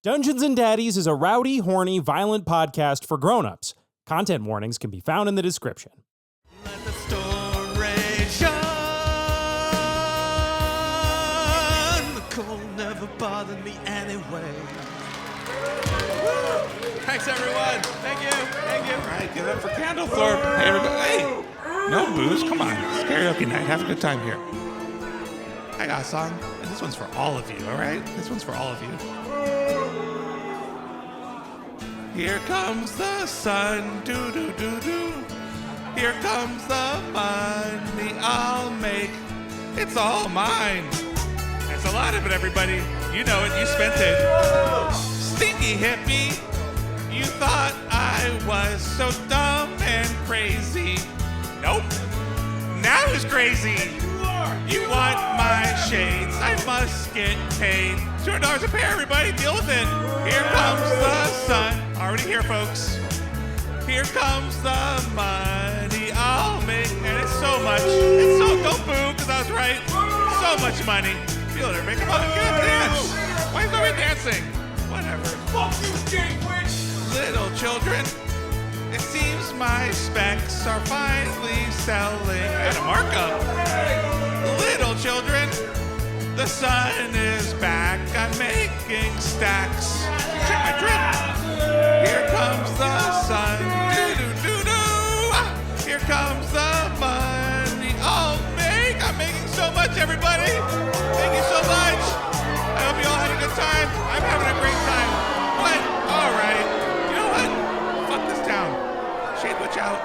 Dungeons and Daddies is a rowdy, horny, violent podcast for grown-ups. Content warnings can be found in the description. Let the story shine. The cold never bothered me anyway. Woo! Thanks, everyone. Thank you. Thank you. All right, give it up for Candlethorpe. Hey, everybody. Hey, no booze. Come on. It's karaoke night. Have a good time here. I got a song, and this one's for all of you, all right? This one's for all of you. Here comes the sun, do-do-do-do. Here comes the money I'll make. It's all mine. That's a lot of it, everybody. You know it. You spent it. Stinky hippie. You thought I was so dumb and crazy. Nope. Now who's crazy? You want my shades. I must get paid. $200 a pair, everybody. Deal with it. Here comes the sun. Already here, folks. Here comes the money I'll make. And it's so much. It's so, don't boo, because I was right. So much money. Feel it, everybody. Come on, get up, dance. Why is nobody dancing? Whatever. Fuck you, gay witch. Little children, it seems my specs are finally selling at a markup. Little children, the sun is back. I'm making stacks. Check my drip. Here comes the sun. Do-do-do-do. Here comes the money I'll make. I'm making so much, everybody. Thank you so much. I hope you all had a good time. I'm having a great time. What? All right. You know what? Fuck this town. Shade Witch out.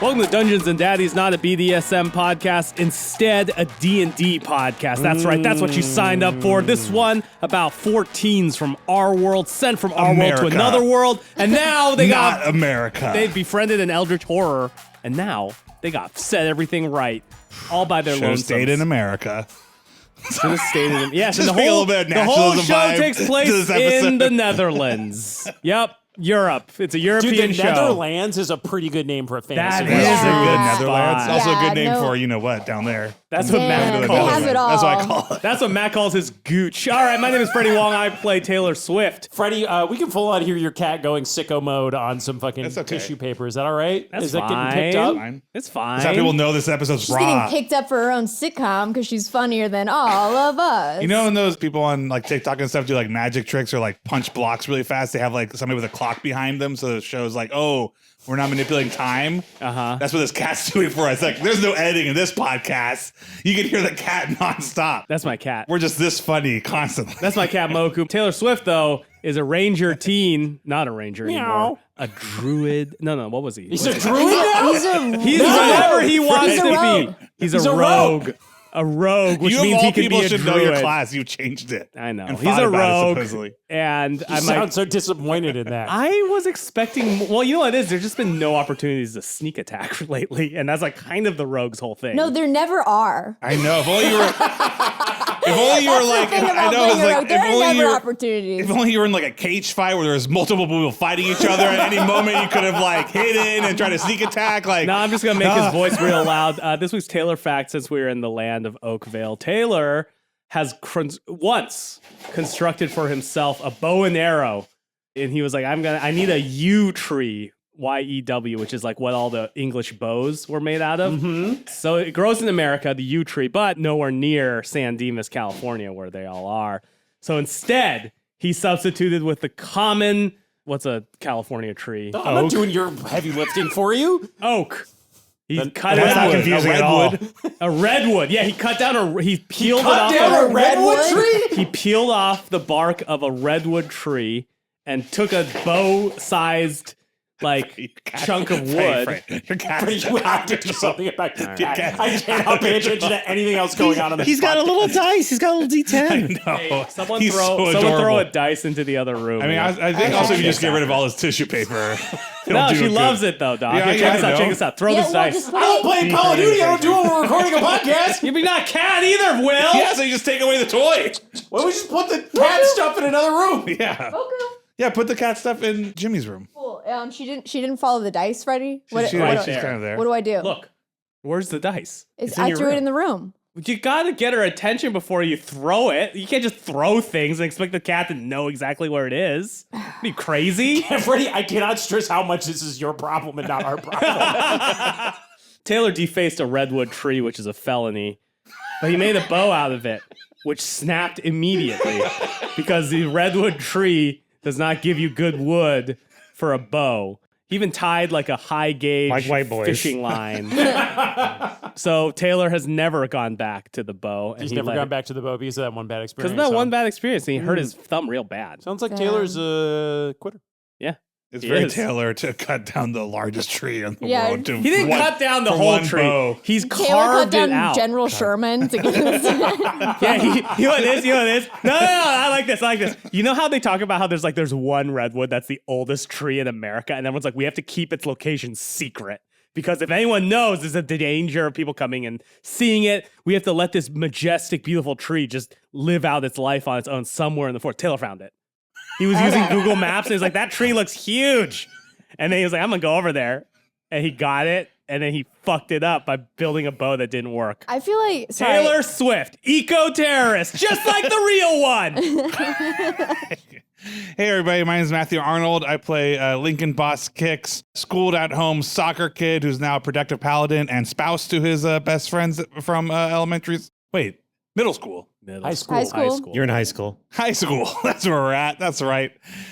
Welcome to Dungeons and Daddies, not a BDSM podcast, instead a D&D podcast. That's right, that's what you signed up for. This one about 4 teens from our world, sent from our world to another world, and now they got... Not America. They befriended an eldritch horror, and now they got set everything right, all by their Should lonesomes. have stayed in America. Should have stayed in... Yes, Just and the bring a whole, little bit of the whole naturalism show vibe takes to place this episode. in the Netherlands. Yep. Europe. It's a European Dude, the show. Netherlands is a pretty good name for a fantasy. That That is is a a good good Netherlands. spot. Also a good name Yeah, no. for, you know what, down there. That's what Matt Damn, calls they have it. it all. That's what I call it. That's what Matt calls his gooch. All right, my name is Freddie Wong. I play Taylor Swift. Freddie, we can full on hear your cat going sicko mode on some fucking That's okay. tissue paper. Is that all right? That's is that fine. getting picked up? Fine. It's fine. That's how people know this episode's She's raw. getting picked up for her own sitcom because she's funnier than all of us. You know when those people on like TikTok and stuff do like magic tricks or like punch blocks really fast? They have like somebody with a clock behind them, so the show's like, oh, we're not manipulating time. Uh-huh. That's what this cat's doing for us. Like, there's no editing in this podcast. You can hear the cat nonstop. That's my cat. We're just this funny constantly. That's my cat, Moku. Taylor Swift, though, is a ranger teen. Not a ranger Meow. anymore. A druid. No, what was he? He's a druid now? He's whatever he wants He's a to rogue. be. He's a rogue. A rogue, which you means of all he can people be a should know druid. your class. You changed it. I know. And He's thought a about it, rogue. supposedly. And You I sound might... so disappointed in that. I was expecting... Well, you know what it is? There's just been no opportunities to sneak attack lately. And that's like kind of the rogue's whole thing. No, there never are. I know. If only you were. If only you were like. That's the thing I about know. It's playing a like. rogue. There If are only you never were. opportunities. If only you were in like a cage fight where there was multiple people fighting each other at any moment, you could have like hidden and tried to sneak attack. Like, No, I'm just going to make his voice real loud. This week's Taylor fact, since we were in the land of Oakvale. Taylor has once constructed for himself a bow and arrow. And he was like, I need a yew tree, Y-E-W, which is like what all the English bows were made out of. Mm-hmm. So it grows in America, the yew tree, but nowhere near San Dimas, California, where they all are. So instead, he substituted with the common, what's a California tree? I'm not doing your heavy lifting for you. Oak. He cut that's it not out. confusing at all. A redwood. Yeah, he cut down he peeled it off. Down a redwood redwood tree? He peeled off the bark of a redwood tree and took a bow-sized like chunk of wood. Your cat. But you have to do something about your cat. I cannot pay attention to anything else going on in this He's got a podcast. little dice. He's got a little D10. No, Someone he's so throw adorable. a dice into the other room. I mean, I think also if you just get rid of all his tissue paper. no, she loves it though, dog. Yeah, Here, yeah, check this I out. know. Check this out. Throw Yeah, this well, dice. just I don't play Call of Duty. I don't do it when we're recording a podcast. You'd be not cat either, Will. Yeah, so you just take away the toy. Why don't we just put the cat stuff in another room? Yeah. Okay. Yeah, put the cat stuff in Jimmy's room. Cool. She didn't follow the dice, Freddie. She's kind of there. What do I do? Look, where's the dice? I threw it in the room. You gotta get her attention before you throw it. You can't just throw things and expect the cat to know exactly where it is. Are you crazy? Freddie, I cannot stress how much this is your problem and not our problem. Taylor defaced a redwood tree, which is a felony, but he made a bow out of it, which snapped immediately because the redwood tree does not give you good wood for a bow. He even tied like a high gauge fishing line. So Taylor has never gone back to the bow. He's never gone back to the bow because of that one bad experience. Because of that one bad experience, and he hurt his thumb real bad. Sounds like Taylor's a quitter. Yeah. It's very Taylor to cut down the largest tree in the world. He didn't cut down the whole tree. Bow. He's Taylor carved cut down it out. General Sherman to get this. Yeah, you know what it is? No, I like this. You know how they talk about how there's one redwood that's the oldest tree in America, and everyone's like, we have to keep its location secret. Because if anyone knows there's a danger of people coming and seeing it, we have to let this majestic, beautiful tree just live out its life on its own somewhere in the forest. Taylor found it. He was using Google Maps, and he was like, that tree looks huge. And then he was like, I'm going to go over there. And he got it, and then he fucked it up by building a bow that didn't work. I feel like... Taylor Swift, eco-terrorist, just like the real one. Hey, everybody. My name is Matthew Arnold. I play Lincoln Boss Kicks, schooled at home soccer kid who's now a productive paladin and spouse to his best friends from middle school. High school. You're in high school. High school. That's where we're at. That's right.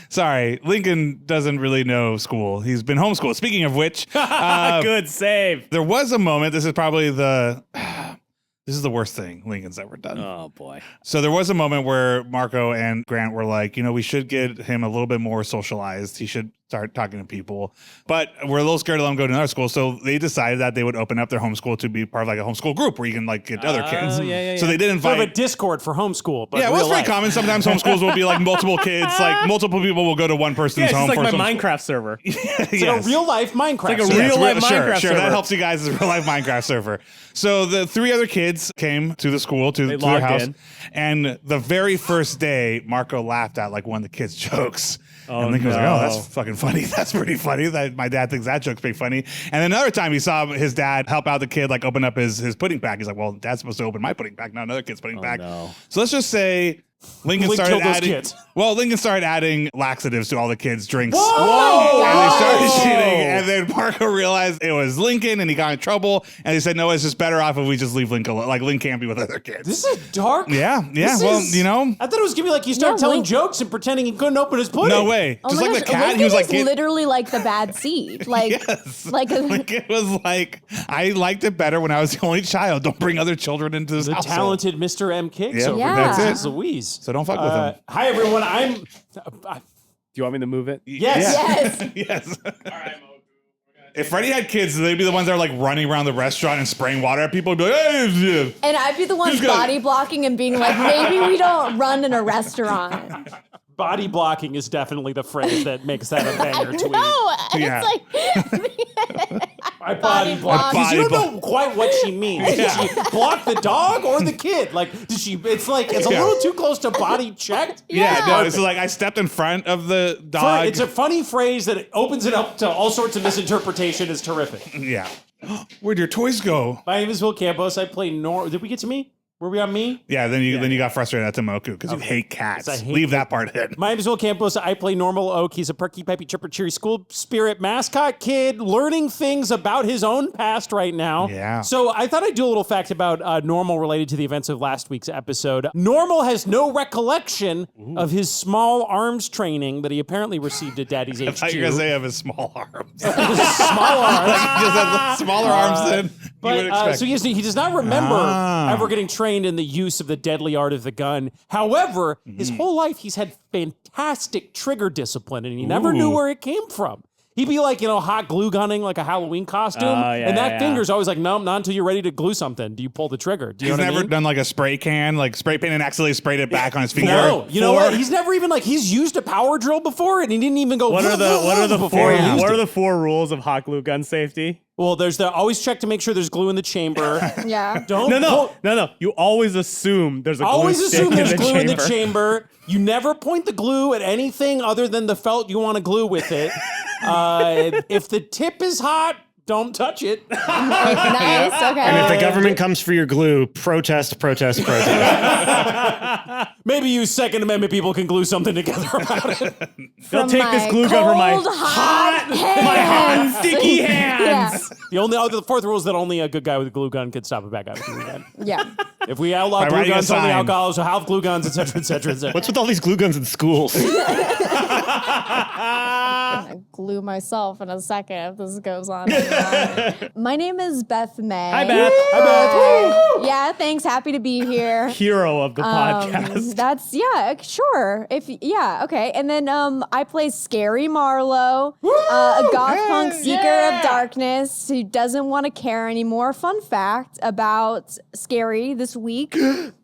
Sorry. Lincoln doesn't really know school. He's been homeschooled. Speaking of which, good save. There was a moment. This is probably this is the worst thing Lincoln's ever done. Oh, boy. So there was a moment where Marco and Grant were like, we should get him a little bit more socialized. He should start talking to people. But we're a little scared to let him go to another school. So they decided that they would open up their homeschool to be part of like a homeschool group where you can like get other kids. Yeah. So they did invite... Sort of a Discord for homeschool. But it's very common. Sometimes homeschools will be like multiple kids. Like multiple people will go to one person's home. It's like for my Minecraft server. It's like a real-life Minecraft It's like a real-life Minecraft server. That helps you guys as a real-life Minecraft server. So the 3 other kids came to the school, to their house. And the very first day, Marco laughed at like one of the kids' jokes. And Lincoln was like, oh, that's fucking funny. That's pretty funny. That my dad thinks that joke's pretty funny. And then another time he saw his dad help out the kid, like open up his pudding pack. He's like, well, dad's supposed to open my pudding pack, not another kid's pudding pack. No. So let's just say Lincoln started adding laxatives to all the kids' drinks. Whoa! And they started cheating. And then Marco realized it was Lincoln and he got in trouble. And he said, no, it's just better off if we just leave Lincoln alone. Like, Lincoln can't be with other kids. This is dark. Yeah. I thought it was going to be like he started telling jokes and pretending he couldn't open his pudding. No way. Oh just my like gosh, the cat. Lincoln He was like, literally like the bad seed. Like, yes. Lincoln was like, I liked it better when I was the only child. Don't bring other children into this house. The talented Mr. M. Kicks over that's there. it. Louise. So don't fuck with him. Hi, everyone. Do you want me to move it? Yes. Yes. All right, if Freddie had kids, they'd be the ones that are like running around the restaurant and spraying water at people. Be like, hey, and I'd be the one body blocking and being like, maybe we don't run in a restaurant. Body blocking is definitely the phrase that makes that a banger tweet. No, Yeah. it's like I body block. Because you don't know quite what she means. Did she block the dog or the kid? Like, did she? It's like it's a little too close to body checked. No, it's like I stepped in front of the dog. It's a funny phrase that it opens it up to all sorts of misinterpretation. Is terrific. Yeah. Where'd your toys go? My name is Will Campos. I play Did we get to me? Were we on me? Yeah, then you got frustrated at Tomoku because you hate cats. Leave that part in. My name is Will Campos. I play Normal Oak. He's a perky, peppy, chipper, cheery school spirit mascot kid learning things about his own past right now. Yeah. So I thought I'd do a little fact about Normal related to the events of last week's episode. Normal has no recollection of his small arms training that he apparently received at Daddy's HQ. I thought you were going to say of his small arms. Small arms. He just had smaller arms than you would expect. So he does not remember ever getting trained in the use of the deadly art of the gun. However, his whole life he's had fantastic trigger discipline, and he never knew where it came from. He'd be like, hot glue gunning like a Halloween costume, and that finger's always like, no, not until you're ready to glue something. Do you pull the trigger? Do you He's know what never I mean? done like a spray can, like spray paint and accidentally sprayed it back on his finger. No, you know what? He's never even he's used a power drill before, and he didn't even go. What are the 4 rules of hot glue gun safety? Well, there's always check to make sure there's glue in the chamber. Yeah. Don't No. You always assume there's a glue always stick assume there's in the glue chamber. in the chamber. You never point the glue at anything other than the felt you want to glue with it. If the tip is hot, don't touch it. Nice. Okay. And if the government comes for your glue, protest. Maybe you Second Amendment people can glue something together about it. They'll From take this my glue gun from my cold, hot my hot, hands. sticky hands. The fourth rule is that only a good guy with a glue gun can stop a bad guy with a glue gun. Yeah. If we outlaw By glue writing a guns, only sign. alcohols will have glue guns, etc., etc., etc. What's with all these glue guns in schools? I'll glue myself in a second if this goes on. My name is Beth May. Hi, Beth. Yeah, thanks. Happy to be here. Hero of the podcast. Sure. Okay. And then I play Scary Marlowe, a goth punk seeker of darkness who doesn't want to care anymore. Fun fact about Scary this week.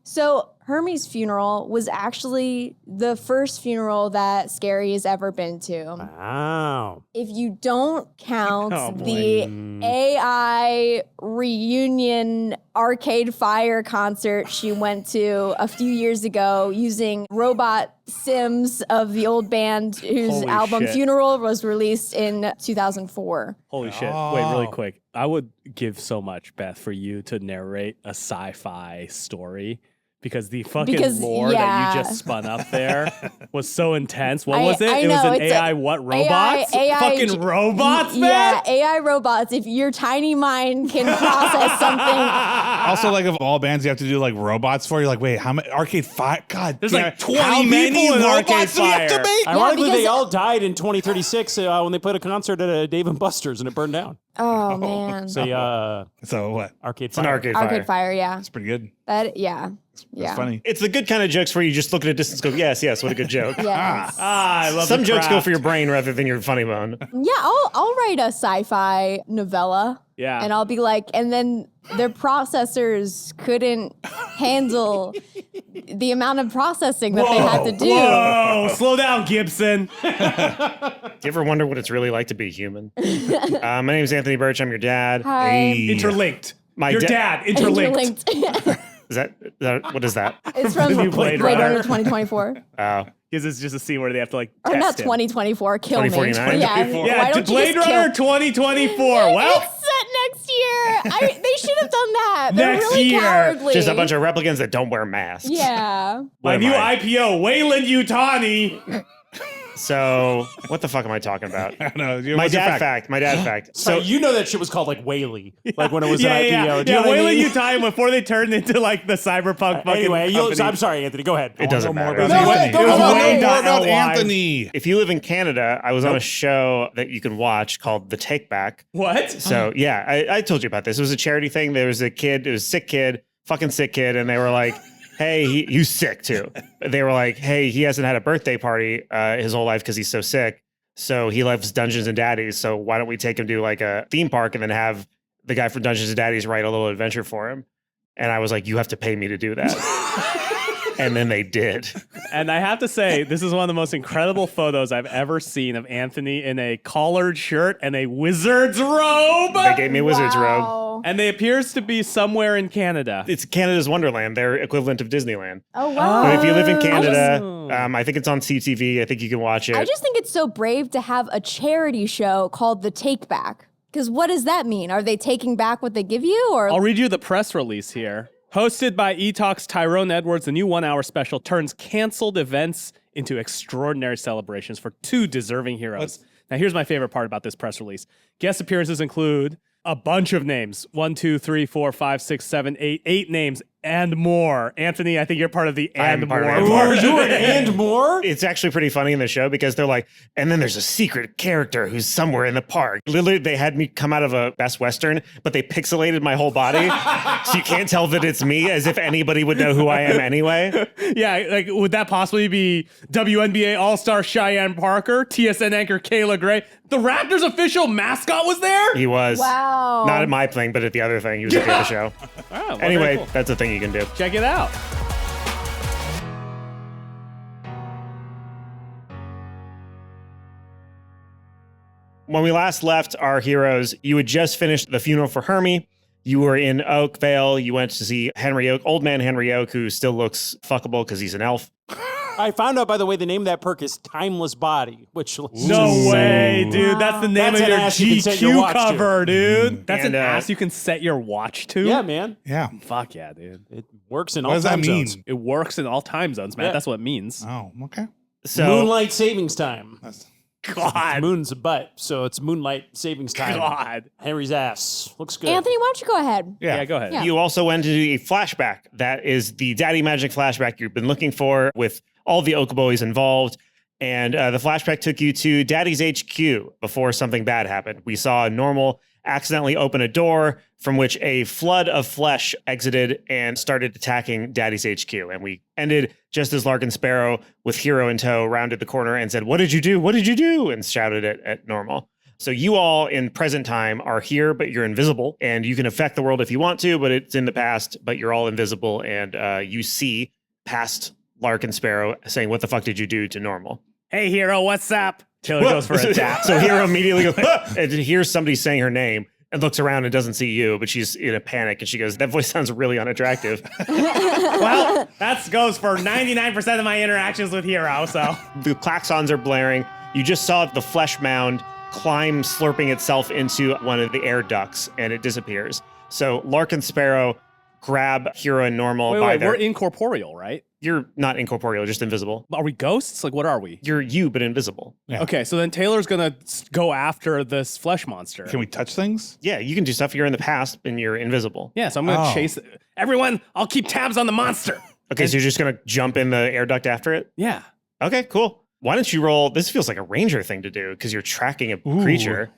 So Hermie's funeral was actually the first funeral that Scary has ever been to. Wow. If you don't count Oh, boy. the AI reunion Arcade Fire concert she went to a few years ago using robot Sims of the old band whose Holy album shit. Funeral was released in 2004. Holy shit. Wait, really quick. I would give so much, Beth, for you to narrate a sci-fi story. Because the fucking lore that you just spun up there was so intense. What was it? I It was know, an it's AI robots? AI Fucking robots, man? Yeah, AI robots. If your tiny mind can process something. Also, like of all bands, you have to do like robots for. You're like, wait, how many Arcade Fire? God, There's damn like it. 20 how many people in robots Arcade do we have to Fire? make? Ironically, because- they all died in 2036 when they played a concert at Dave & Buster's and it burned down. Oh man. So, So what? Arcade It's an Fire. Arcade Fire. Arcade Fire, yeah. It's pretty good. Yeah. It's funny. It's the good kind of jokes where you just look at a distance and go, yes, what a good joke. Yes. I love Some the jokes go craft. for your brain rather than your funny bone. Yeah, I'll write a sci-fi novella. Yeah. And I'll be like, and then their processors couldn't handle the amount of processing that they had to do. Whoa, slow down, Gibson. Do you ever wonder what it's really like to be human? My name is Anthony Burch. I'm your dad. Hi. Interlinked. My your da- dad, interlinked. Interlinked. What is that? It's from new Blade Blade Runner Runner. 2024. Oh. Because it's just a scene where they have to like Or test not him. 2024. Kill me. 2049? Yeah. Yeah, Why don't you Blade just Runner kill? 2024. Well, It's set next year. They should have done that. They're Next really year. cowardly. Just a bunch of replicants that don't wear masks. Yeah. my am new I? IPO, Wayland Utani. So, what the fuck am I talking about? I don't know. My What's your dad fact. My dad fact. So So, you know that shit was called like Whaley, like when it was yeah, an IPO. yeah, Do you know what I Wayland mean? Utani before they turned into like the cyberpunk fucking Anyway, company. I'm sorry, Anthony. Go ahead. it doesn't matter. about No, Anthony. go I on, wanna Wayne know more about Ly. Anthony. If you live in Canada, I was on a show that you can watch called The Take Back. What? So yeah, I told you about this. It was a charity thing. There was a kid, it was a sick kid, fucking sick kid, and they were like, hey, he's sick too. They were like, hey, he hasn't had a birthday party his whole life because he's so sick. So he loves Dungeons and Daddies. So why don't we take him to like a theme park and then have the guy from Dungeons and Daddies write a little adventure for him? And I was like, you have to pay me to do that. And then they did. And I have to say, this is one of the most incredible photos I've ever seen of Anthony in a collared shirt and a wizard's robe. They gave me a wizard's robe. Wow. And they appears to be somewhere in Canada. It's Canada's Wonderland, their equivalent of Disneyland. Oh, wow. But if you live in Canada, just- I think it's on CTV. I think you can watch it. I just think it's so brave to have a charity show called The Take Back. Because what does that mean? Are they taking back what they give you? Or I'll read you the press release here. Hosted by eTalk's Tyrone Edwards, the new 1 hour special turns canceled events into extraordinary celebrations for two deserving heroes. Now, here's my favorite part about this press release. Guest appearances include a bunch of names. 1, 2, 3, 4, 5, 6, 7, 8. 8 names and more. Anthony, I think you're part of the I'm and part of more. the and more. You were and more? It's actually pretty funny in the show because they're like, and then there's a secret character who's somewhere in the park. Literally, they had me come out of a Best Western, but they pixelated my whole body. So you can't tell that it's me, as if anybody would know who I am anyway. Yeah, like would that possibly be WNBA All-Star Cheyenne Parker, TSN anchor Kayla Gray? The Raptors official mascot was there? He was. Wow. Not at my thing, but at the other thing. He was at the other show. Oh, well, very Anyway, cool. that's a thing you can do. Check it out. When we last left our heroes, you had just finished the funeral for Hermie. You were in Oakvale. You went to see Henry Oak, old man Henry Oak, who still looks fuckable because he's an elf. I found out, by the way, the name of that perk is Timeless Body, which No way, dude. That's the name That's of an your ass you can set your GQ watch to. cover, dude. That's And, an ass you can set your watch to? Yeah, man. Yeah. Fuck yeah, dude. It works in What all does that time mean? zones. It works in all time zones, man. Yeah. That's what it means. Oh, okay. So Moonlight savings time. That's- God. Moon's a butt, so it's moonlight savings time. God. Henry's ass. Looks good. Anthony, why don't you go ahead? Yeah, go ahead. Yeah. you also went to a flashback. That is the Daddy Magic flashback you've been looking for with all the Oka boys involved. And the flashback took you to Daddy's HQ before something bad happened. We saw Normal accidentally open a door from which a flood of flesh exited and started attacking Daddy's HQ. And we ended just as Larkin Sparrow, with Hero in tow, rounded the corner and said, "What did you do? What did you do?" and shouted at Normal. So you all in present time are here, but you're invisible, and you can affect the world if you want to, but it's in the past, but you're all invisible, and you see past Larkin Sparrow saying, "What the fuck did you do?" to Normal. Hey, Hero, what's up? Taylor goes for a tap. So Hero immediately goes, "Ah!" and hears somebody saying her name and looks around and doesn't see you, but she's in a panic, and she goes, "That voice sounds really unattractive." Well, that goes for 99% of my interactions with Hero, so. The klaxons are blaring. You just saw the flesh mound climb, slurping itself into one of the air ducts, and it disappears. So Larkin Sparrow grab Hero and Normal by Wait, their... we're incorporeal, right? You're not incorporeal, just invisible. Are we ghosts? Like, what are we? You're you, but invisible. Yeah. Okay, so then Taylor's gonna go after this flesh monster. Can we touch things? Yeah, you can do stuff. You're in the past, and you're invisible. Yeah, so I'm gonna Oh. chase everyone. I'll keep tabs on the monster. Okay, so you're just going to jump in the air duct after it? Yeah. Okay, cool. Why don't you roll... This feels like a ranger thing to do, because you're tracking a creature.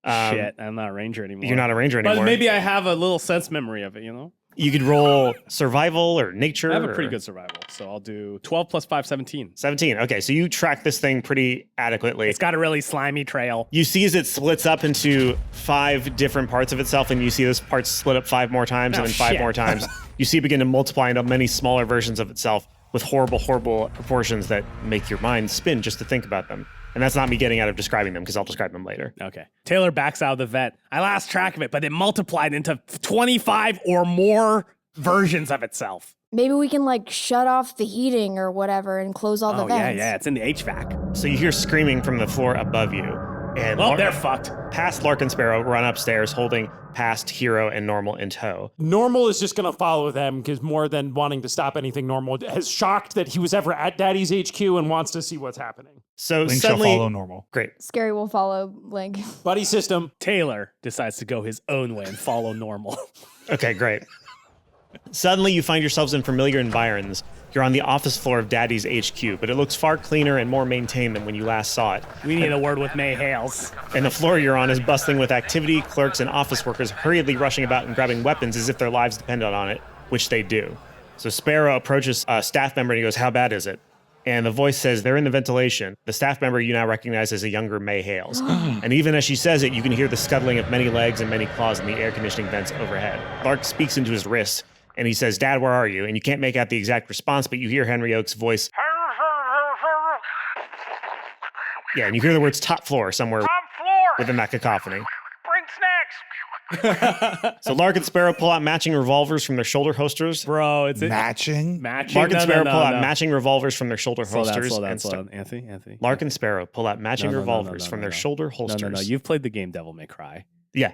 Shit, I'm not a ranger anymore. You're not a ranger anymore. But maybe I have a little sense memory of it, you know? You could roll survival or nature. I have a pretty or- good survival, so I'll do 12 plus 5, 17. 17. Okay, so you track this thing pretty adequately. It's got a really slimy trail. You see as it splits up into 5 different parts of itself, and you see those parts split up 5 more times, Oh, and then 5 shit. more times. You see it begin to multiply into many smaller versions of itself with horrible, horrible proportions that make your mind spin just to think about them. And that's not me getting out of describing them, because I'll describe them later. Okay. Taylor backs out of the vet. I lost track of it, but it multiplied into 25 or more versions of itself. Maybe we can like shut off the heating or whatever and close all the Oh, yeah, vents. yeah. It's in the HVAC. So you hear screaming from the floor above you. And Oh, they're fucked. past Larkin Sparrow run upstairs holding past Hero and Normal in tow. Normal is just going to follow them because more than wanting to stop anything, Normal is shocked that he was ever at Daddy's HQ and wants to see what's happening. So Link shall suddenly... follow Normal. Great. Scary will follow Link. Buddy system. Taylor decides to go his own way and follow Normal. Okay, great. Suddenly you find yourselves in familiar environs. You're on the office floor of Daddy's HQ, but it looks far cleaner and more maintained than when you last saw it. We need a word with May Hales. And the floor you're on is bustling with activity, clerks and office workers hurriedly rushing about and grabbing weapons as if their lives depended on it, which they do. So Sparrow approaches a staff member and he goes, "How bad is it?" And the voice says, "They're in the ventilation." The staff member you now recognize as a younger May Hales. And even as she says it, you can hear the scuttling of many legs and many claws in the air conditioning vents overhead. Lark speaks into his wrist and he says, "Dad, where are you?" And you can't make out the exact response, but you hear Henry Oak's voice. Yeah, and you hear the words "top floor" somewhere within that cacophony. Bring snacks. So Lark and Sparrow pull out matching revolvers from their shoulder holsters. Bro, it's Matching? matching. Lark and No, Sparrow no, pull no, out no. matching revolvers from their shoulder Slow down, holsters. slow down, and slow start- down. Anthony. Lark and Sparrow pull out matching No, no, no, revolvers no, from no, their no. shoulder holsters. No. You've played the game Devil May Cry. Yeah.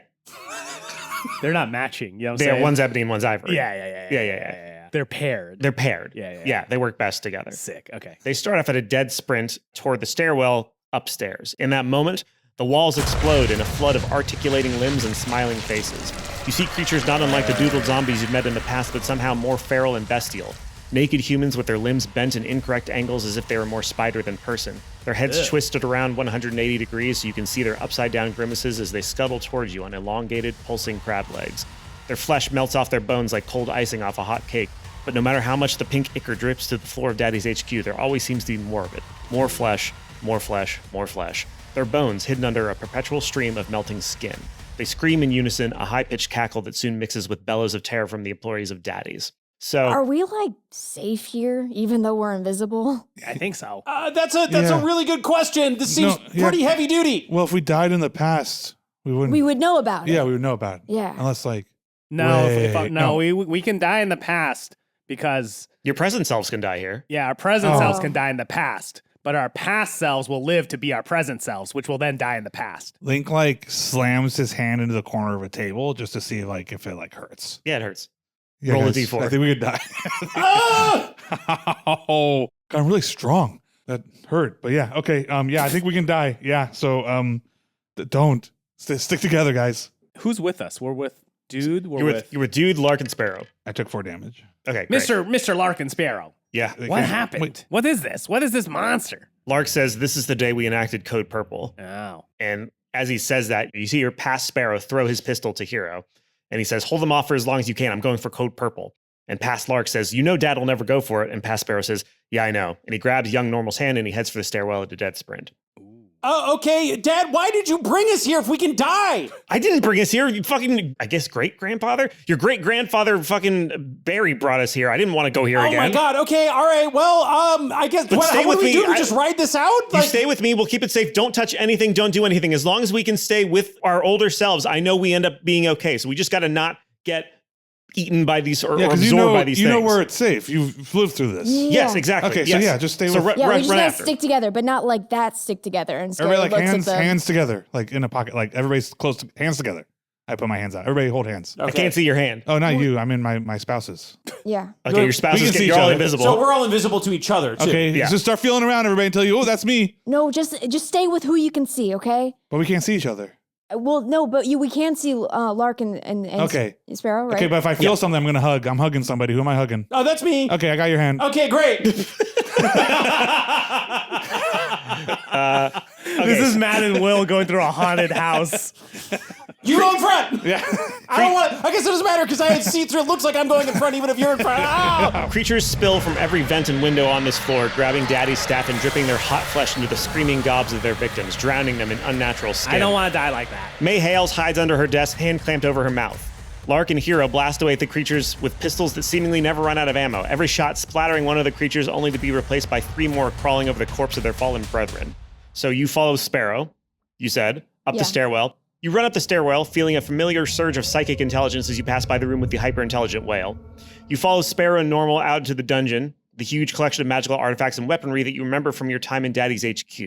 They're not matching. You know what I'm They are saying? one's ebony and one's ivory. Yeah. They're paired. They're paired. Yeah. They work best together. Sick. Okay. They start off at a dead sprint toward the stairwell upstairs. In that moment, the walls explode in a flood of articulating limbs and smiling faces. You see creatures not unlike the doodled zombies you've met in the past, but somehow more feral and bestial. Naked humans with their limbs bent in incorrect angles as if they were more spider than person. Their heads twisted around 180 degrees so you can see their upside-down grimaces as they scuttle towards you on elongated, pulsing crab legs. Their flesh melts off their bones like cold icing off a hot cake. But no matter how much the pink ichor drips to the floor of Daddy's HQ, there always seems to be more of it. More flesh, more flesh, more flesh. Their bones hidden under a perpetual stream of melting skin. They scream in unison, a high-pitched cackle that soon mixes with bellows of terror from the employees of Daddies. So Are we like safe here, even though we're invisible? I think so. That's a really good question. This seems pretty heavy duty. Well, if we died in the past, we wouldn't. We would know about it. Yeah, we would know about it. Yeah. Unless like. No, we can die in the past because your present selves can die here. our present selves can die in the past, but our past selves will live to be our present selves, which will then die in the past. Link like slams his hand into the corner of a table just to see like if it like hurts. Yeah, it hurts. Yeah, Roll a guys, d4. I think we could die. Oh, God, I'm really strong. That hurt, but yeah, okay. I think we can die. Yeah, so don't stick together, guys. Who's with us? We're with Dude. You're with Dude, Lark, and Sparrow. I took 4 damage. Okay, great. Mr. Larkin Sparrow. Yeah. What happened? Wait. What is this? What is this monster? Lark says this is the day we enacted Code Purple. Oh. And as he says that, you see your past Sparrow throw his pistol to Hero. And he says, hold them off for as long as you can. I'm going for Code Purple. And past Lark says, you know Dad will never go for it. And past Sparrow says, yeah, I know. And he grabs young Normal's hand and he heads for the stairwell at a dead sprint. Okay, Dad, why did you bring us here if we can die? I didn't bring us here. You fucking, I guess, great-grandfather? Your great-grandfather fucking Barry brought us here. I didn't want to go here again. Oh my God, okay, all right, well, I guess, But what stay do with we me. do? We just ride this out? You stay with me. We'll keep it safe. Don't touch anything. Don't do anything. As long as we can stay with our older selves, I know we end up being okay. So we just got to not get eaten by these or absorbed by these things. You know where it's safe. You've lived through this. Yeah. Yes, exactly. Okay, yes. so yeah, just stay with. Yeah, we run just gotta after. stick together, but not like that stick together. And Everybody like looks at hands together, like in a pocket. Like everybody's close to hands together. I put my hands out. Everybody hold hands. I can't see your hand. Oh, not you. I mean my spouse's. Yeah. Okay, your spouse We is can see you're each all other. invisible. So we're all invisible to each other, too. Okay, Yeah. just start feeling around everybody and tell you, oh, that's me. No, just stay with who you can see, okay? But we can't see each other. Well, no, but we can see Lark and Okay. Sparrow, right? Okay, but if I feel something, I'm gonna hug. I'm hugging somebody. Who am I hugging? Oh, that's me. Okay, I got your hand. Okay, great. This is Matt and Will going through a haunted house. You go in front. Yeah. I don't want. I guess it doesn't matter because I had see-through. It looks like I'm going in front, even if you're in front. Ah! Creatures spill from every vent and window on this floor, grabbing Daddy's staff and dripping their hot flesh into the screaming gobs of their victims, drowning them in unnatural skin. I don't want to die like that. May Hales hides under her desk, hand clamped over her mouth. Lark and Hero blast away at the creatures with pistols that seemingly never run out of ammo, every shot splattering one of the creatures only to be replaced by 3 more crawling over the corpse of their fallen brethren. So you follow Sparrow, you said, up Yeah. the stairwell. You run up the stairwell, feeling a familiar surge of psychic intelligence as you pass by the room with the hyper-intelligent whale. You follow Sparrow and Normal out into the dungeon, the huge collection of magical artifacts and weaponry that you remember from your time in Daddy's HQ.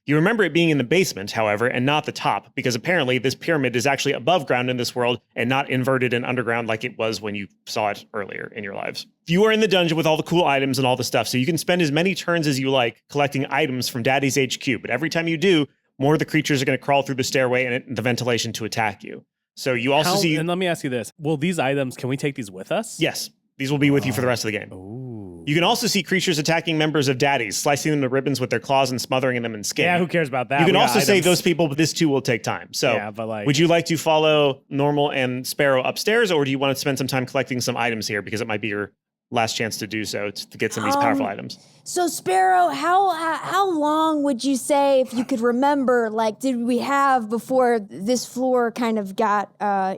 You remember it being in the basement, however, and not the top, because apparently this pyramid is actually above ground in this world and not inverted and underground like it was when you saw it earlier in your lives. You are in the dungeon with all the cool items and all the stuff, so you can spend as many turns as you like collecting items from Daddy's HQ, but every time you do, more of the creatures are going to crawl through the stairway and the ventilation to attack you. So you also see... And let me ask you this. Will these items, can we take these with us? Yes, these will be with you for the rest of the game. Ooh. You can also see creatures attacking members of Daddies, slicing them to ribbons with their claws and smothering them in skin. Yeah, who cares about that? You can We got also save items. those people, but this too will take time. So Yeah, but like- would you like to follow Normal and Sparrow upstairs, or do you want to spend some time collecting some items here because it might be your last chance to do so to get some of these powerful items? So Sparrow, how long would you say, if you could remember, like, did we have before this floor kind of got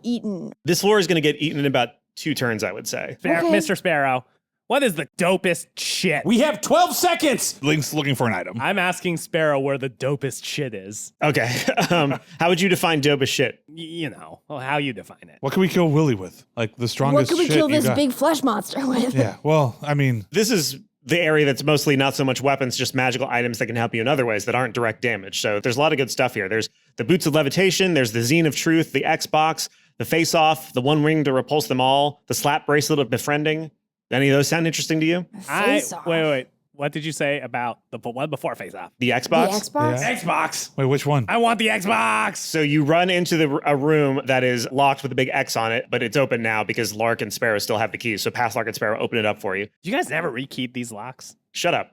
eaten? This floor is going to get eaten in about 2 turns, I would say. Okay. Mr. Sparrow, what is the dopest shit? We have 12 seconds. Link's looking for an item. I'm asking Sparrow where the dopest shit is. Okay. How would you define dope as shit? You know, well, how you define it. What can we kill Willie with? Like the What strongest could we shit kill you this got. big flesh monster with? Yeah, well, I mean, This is the area that's mostly not so much weapons, just magical items that can help you in other ways that aren't direct damage. So there's a lot of good stuff here. There's the Boots of Levitation, there's the Zine of Truth, the Xbox, the Face Off, the One Ring to Repulse Them All, the Slap Bracelet of Befriending. Any of those sound interesting to you? Face Off. Wait. What did you say about the one before Face Off? The The Xbox? Xbox? Yeah. Xbox. wait, which one? I want the Xbox. So you run into a room that is locked with a big X on it, but it's open now because Lark and Sparrow still have the keys. So past Lark and Sparrow open it up for you. You guys never rekeyed these locks? Shut up.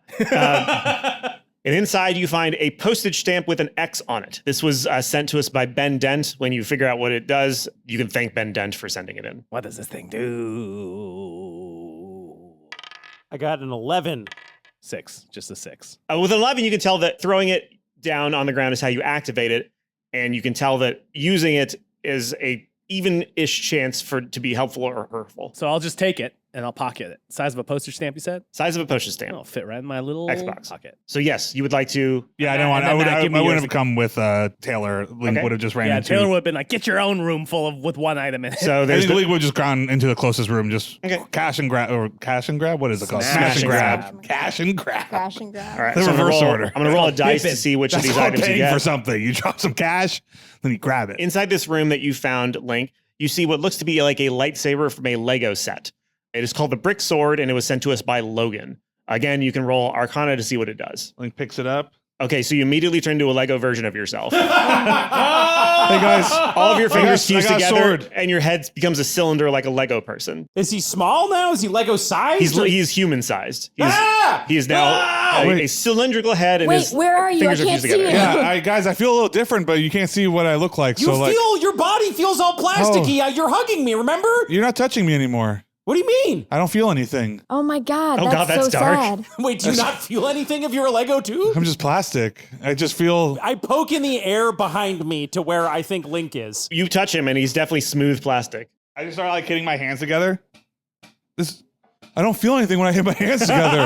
And inside you find a postage stamp with an X on it. This was sent to us by Ben Dent. When you figure out what it does, you can thank Ben Dent for sending it in. What does this thing do? I got an 11. 6, just a 6. With an 11, you can tell that throwing it down on the ground is how you activate it. And you can tell that using it is a even-ish chance for it to be helpful or hurtful. So I'll just take it and I'll pocket it. Size of a postage stamp, you said? Size of a postage stamp. It'll fit right in my little Xbox. pocket. So yes, you would like to. Yeah, I don't want. and then Matt, give me I wouldn't yours have come with Taylor. Link Okay. would have just ran Yeah, into. Taylor would have been like, get your own room full of with one item in it. So I there's think Link would have just gone into the closest room, just Okay. cash and grab, or cash and grab. What is it called? Smash and grab. Cash and grab. Crash and grab. all right. The so I'm gonna reverse roll- order. I'm gonna roll a dice to Pippin. see which of That's these called items you paying get. for something. You drop some cash, then you grab it. Inside this room that you found, Link, you see what looks to be like a lightsaber from a Lego set. It is called the Brick Sword, and it was sent to us by Logan. Again, you can roll Arcana to see what it does. Link picks it up. Okay, so you immediately turn into a Lego version of yourself. Hey guys, All of your fingers I fuse got a together, sword. and your head becomes a cylinder like a Lego person. Is he small now? Is he Lego sized? He's human sized. Ah! He is now Wait. a cylindrical head, and Wait, his where are you? I fingers are can't fused see together. you. yeah, guys, I feel a little different, but you can't see what I look like. You so like, feel your body feels all plasticky. You're hugging me, remember? you're not touching me anymore. What do you mean? I don't feel anything. Oh my God, Oh that's, God, that's so dark. sad. Wait, do you not feel anything if you're a Lego too? I'm just plastic. I just feel. I poke in the air behind me to where I think Link is. You touch him, and he's definitely smooth plastic. I just start like hitting my hands together. I don't feel anything when I hit my hands together.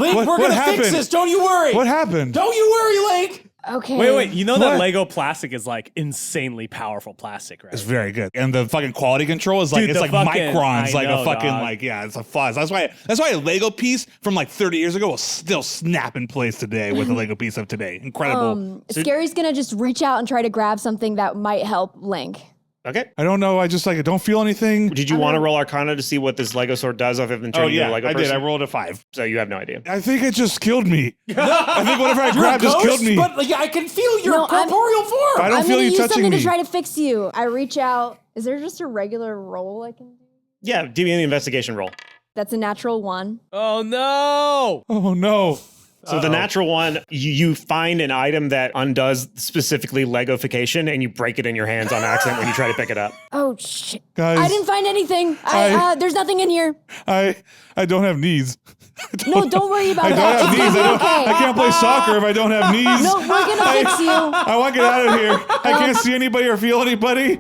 Link, What- we're what gonna fix happened? this. Don't you worry. What happened? Don't you worry, Link. Okay. Wait, you know that What? Lego plastic is like insanely powerful plastic, right? It's very good, and the fucking quality control is like Dude, it's the like fucking- microns, I like know, a fucking dog. like it's a fuzz. That's why a Lego piece from like 30 years ago will still snap in place today with a Lego piece of today. Incredible. Scary's gonna just reach out and try to grab something that might help Link. Okay. I don't know. I just like I don't feel anything. Did you want to roll Arcana to see what this Lego sword does other than Oh turning you into yeah, a Lego I person? did. I rolled a 5. So you have no idea. I think it just killed me. I think whatever I You're a grabbed just ghost, killed me. but like, I can feel your No, I'm- corporeal form. I don't I'm feel gonna you use touching something me. to try to fix you. I reach out. Is there just a regular roll I can do? Yeah, give me an investigation roll. That's a natural 1. Oh no! Oh no. So the natural one, you find an item that undoes specifically Legofication, and you break it in your hands on accident when you try to pick it up. Oh shit! Guys, I didn't find anything. There's nothing in here. I don't have knees. No, don't worry about I don't that. have It's knees. gonna be okay. I can't play soccer if I don't have knees. No, we're gonna fix you. I want to get out of here. I can't see anybody or feel anybody.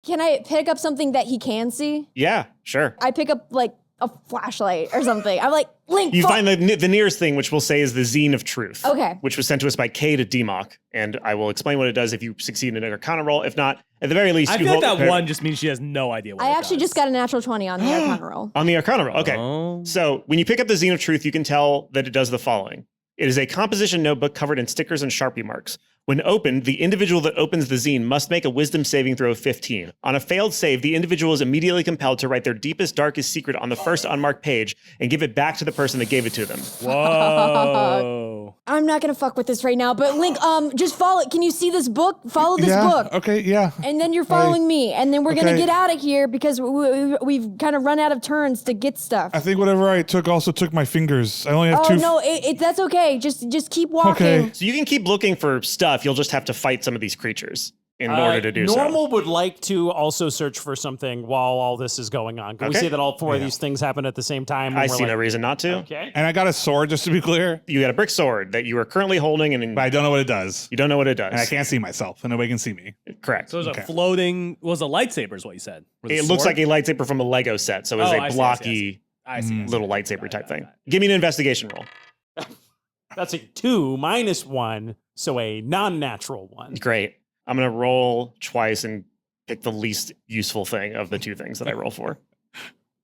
Can I pick up something that he can see? Yeah, sure. I pick up like a flashlight or something. I'm like, Link. You fuck. find the nearest thing, which we'll say is the Zine of Truth. Okay. Which was sent to us by K to DMOC. And I will explain what it does if you succeed in an Arcana roll. If not, at the very least, I you feel like hold that one just means she has no idea what I it actually does. just got a natural 20 on the Arcana roll. on the Arcana roll. Okay. Oh. So when you pick up the Zine of Truth, you can tell that it does the following. It is a composition notebook covered in stickers and Sharpie marks. When opened, the individual that opens the zine must make a wisdom saving throw of 15. On a failed save, the individual is immediately compelled to write their deepest, darkest secret on the first unmarked page and give it back to the person that gave it to them. Whoa. I'm not gonna fuck with this right now, but Link, just follow it. Can you see this book? Follow this yeah. book. Okay. Yeah. And then you're following me, and then we're gonna Okay. get out of here because we've kind of run out of turns to get stuff. I think whatever I took also took my fingers. I only have Oh two. no, that's okay. Just keep walking. Okay. So you can keep looking for stuff. You'll just have to fight some of these creatures in order to do Normal so. would like to also search for something while all this is going on. Can we Okay. see that all four of these things happen at the same time? when I we're see no like, reason not to. Okay. And I got a sword, just to be clear, You got a brick sword that you are currently holding, and but I don't know what it does. you don't know what it does. And I can't see myself, and nobody can see me. Correct. So it was Okay. a floating, was a lightsaber is what you said. Was It looks like a lightsaber from a Lego set, so it's Oh, a I see, blocky I see. little lightsaber type thing. Give me an investigation roll. That's a 2 minus 1, so a non-natural 1. Great. I'm going to roll twice and pick the least useful thing of the two things that I roll for.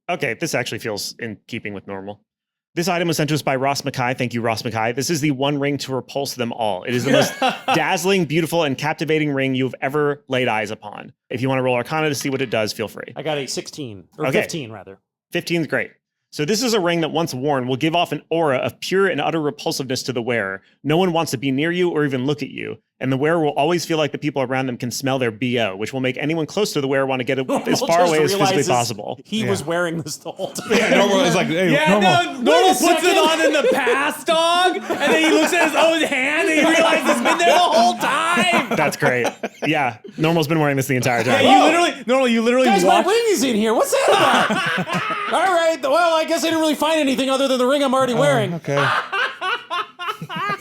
Okay, this actually feels in keeping with normal. This item was sent to us by Ross Mackay. Thank you, Ross Mackay. This is the one ring to repulse them all. It is the most dazzling, beautiful, and captivating ring you've ever laid eyes upon. If you want to roll Arcana to see what it does, feel free. I got a 16, or Okay. 15 rather. 15 is great. So this is a ring that once worn will give off an aura of pure and utter repulsiveness to the wearer. No one wants to be near you or even look at you. And the wearer will always feel like the people around them can smell their BO, which will make anyone close to the wearer want to get as Normal far just away as physically realizes possible. He was wearing this the whole time. Yeah, normal is like, hey, Yeah, normal. Normal Wait a puts it second. on in the past, dog, and then he looks at his own hand and he realizes it's been there the whole time. That's great. Yeah, Normal's been wearing this the entire time. You literally Guys, my watch. ring is in here. What's that about? All right. Well, I guess I didn't really find anything other than the ring I'm already wearing. Okay.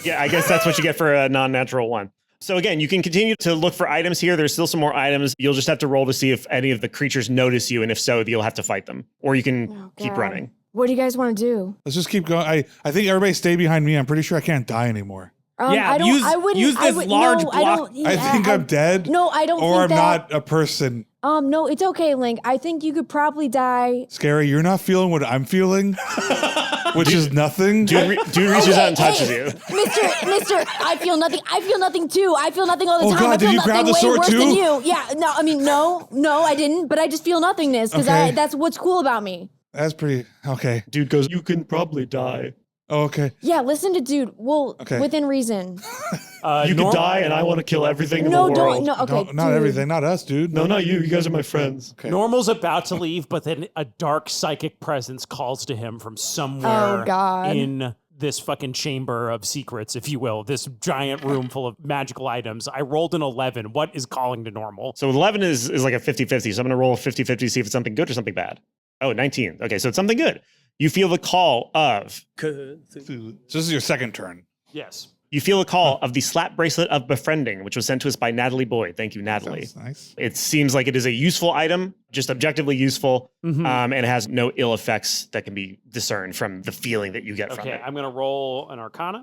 Yeah, I guess that's what you get for a non-natural one. So again, you can continue to look for items here. There's still some more items. You'll just have to roll to see if any of the creatures notice you, and if so, you'll have to fight them. Or you can keep running. What do you guys want to do? Let's just keep going. I think everybody stay behind me. I'm pretty sure I can't die anymore. Yeah, use this large block. I think I'm dead. No, I don't or think I'm that. not a person. No, it's okay, Link. I think you could probably die. Scary, you're not feeling what I'm feeling, which is nothing. Dude reaches out and touches you. Mister, I feel nothing. I feel nothing too. I feel nothing all the time. God, I feel did you grab nothing the way sword worse too? than you. Yeah, no, I mean, no, I didn't. But I just feel nothingness because Okay. that's what's cool about me. That's pretty okay. Dude goes, you can probably die. Oh, okay. Yeah, listen to dude. Well, Okay. within reason. You could die, and I want to kill everything in the No, world. don't. No, okay. Don't, not dude. everything, not us, dude. No, not you. You guys are my friends. Okay. Normal's about to leave, but then a dark psychic presence calls to him from somewhere Oh, God. in this fucking chamber of secrets, if you will, this giant room full of magical items. I rolled an 11. What is calling to Normal? So 11 is like a 50-50. So I'm going to roll a 50-50 to see if it's something good or something bad. Oh, 19. Okay, so it's something good. You feel the call of... This is your second turn. Yes. You feel a call of the slap bracelet of befriending, which was sent to us by Natalie Boyd. Thank you, Natalie. Sounds nice. It seems like it is a useful item, just objectively useful, and it has no ill effects that can be discerned from the feeling that you get from Okay, it. I'm going to roll an Arcana.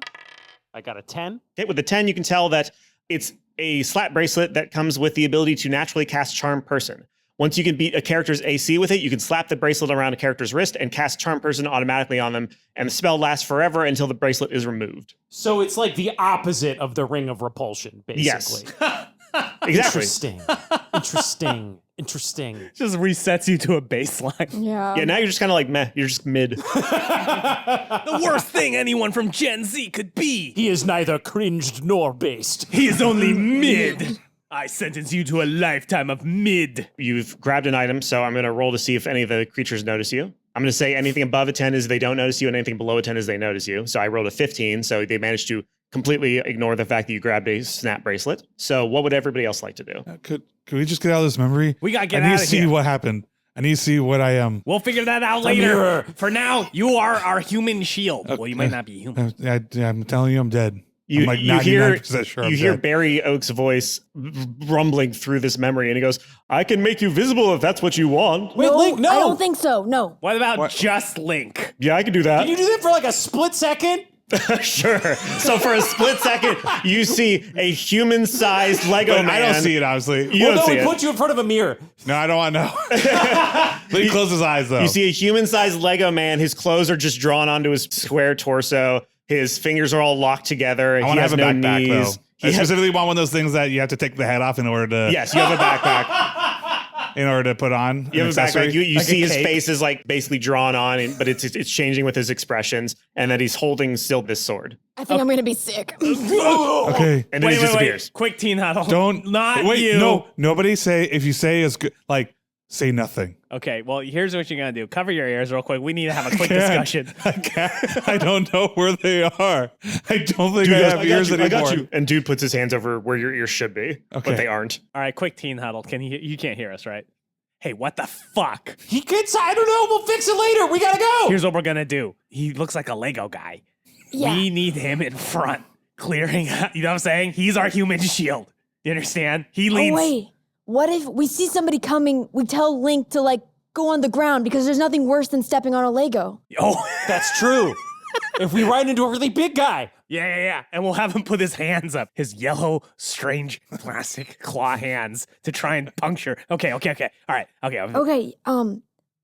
I got a 10. Okay, with the 10, you can tell that it's a slap bracelet that comes with the ability to naturally cast Charm Person. Once you can beat a character's AC with it, you can slap the bracelet around a character's wrist and cast Charm Person automatically on them, and the spell lasts forever until the bracelet is removed. So it's like the opposite of the Ring of Repulsion, basically. Yes. Exactly. Interesting. Just resets you to a baseline. Yeah. Yeah, now you're just kind of like, meh, you're just mid. The worst thing anyone from Gen Z could be. He is neither cringed nor based. He is only mid. I sentence you to a lifetime of mid. You've grabbed an item, so I'm going to roll to see if any of the creatures notice you. I'm going to say anything above a 10 is they don't notice you, and anything below a 10 is they notice you. So I rolled a 15, so they managed to completely ignore the fact that you grabbed a snap bracelet. So what would everybody else like to do? Could we just get out of this memory? We gotta get I need out to of see here. what happened. I need to see what I am. We'll figure that out later. For now, you are our human shield. Well, you might not be human. I'm telling you, I'm dead. You, I'm like you hear, 99% sure I'm you hear dead. Barry Oak's voice rumbling through this memory, and he goes, I can make you visible if that's what you want. Wait, Link, no. I don't think so. No. What about just Link? Yeah, I can do that. Can you do that for like a split second? Sure. So for a split second, you see a human-sized Lego But man. I don't see it, obviously. You don't see we it. put you in front of a mirror. No, I don't want to know. Let me close his eyes, though. You see a human-sized Lego man. His clothes are just drawn onto his square torso. His fingers are all locked together. I want He to has have a no backpack, knees. though. He I has- specifically want one of those things that you have to take the head off in order to yes, you have a backpack. in order to put on. You an have a accessory. backpack. You Like see a his cape. face is like basically drawn on, but it's changing with his expressions, and that he's holding still this sword, I think I'm gonna be sick. Okay. and then he disappears. Quick teen huddle. Don't Not wait. you. No, nobody say. If you say is good, like say nothing. Okay, well, here's what you're gonna do. Cover your ears real quick. We need to have a quick discussion. I can't. I don't know where they are. I don't think Dude I goes, have I ears got you, anymore. I got you. And dude puts his hands over where your ears should be, Okay. but they aren't. All right, quick teen huddle. You can't hear us, right? Hey, what the fuck? He gets, I don't know. We'll fix it later. We gotta go. Here's what we're gonna do. He looks like a Lego guy. Yeah. We need him in front, clearing. You know what I'm saying? He's our human shield. You understand? He leads. Oh wait. What if we see somebody coming? We tell Link to like go on the ground because there's nothing worse than stepping on a Lego. Oh, That's true. If we ride into a really big guy. yeah. And we'll have him put his hands up, his yellow, strange plastic claw hands to try and puncture. Okay. All right. Okay. Okay.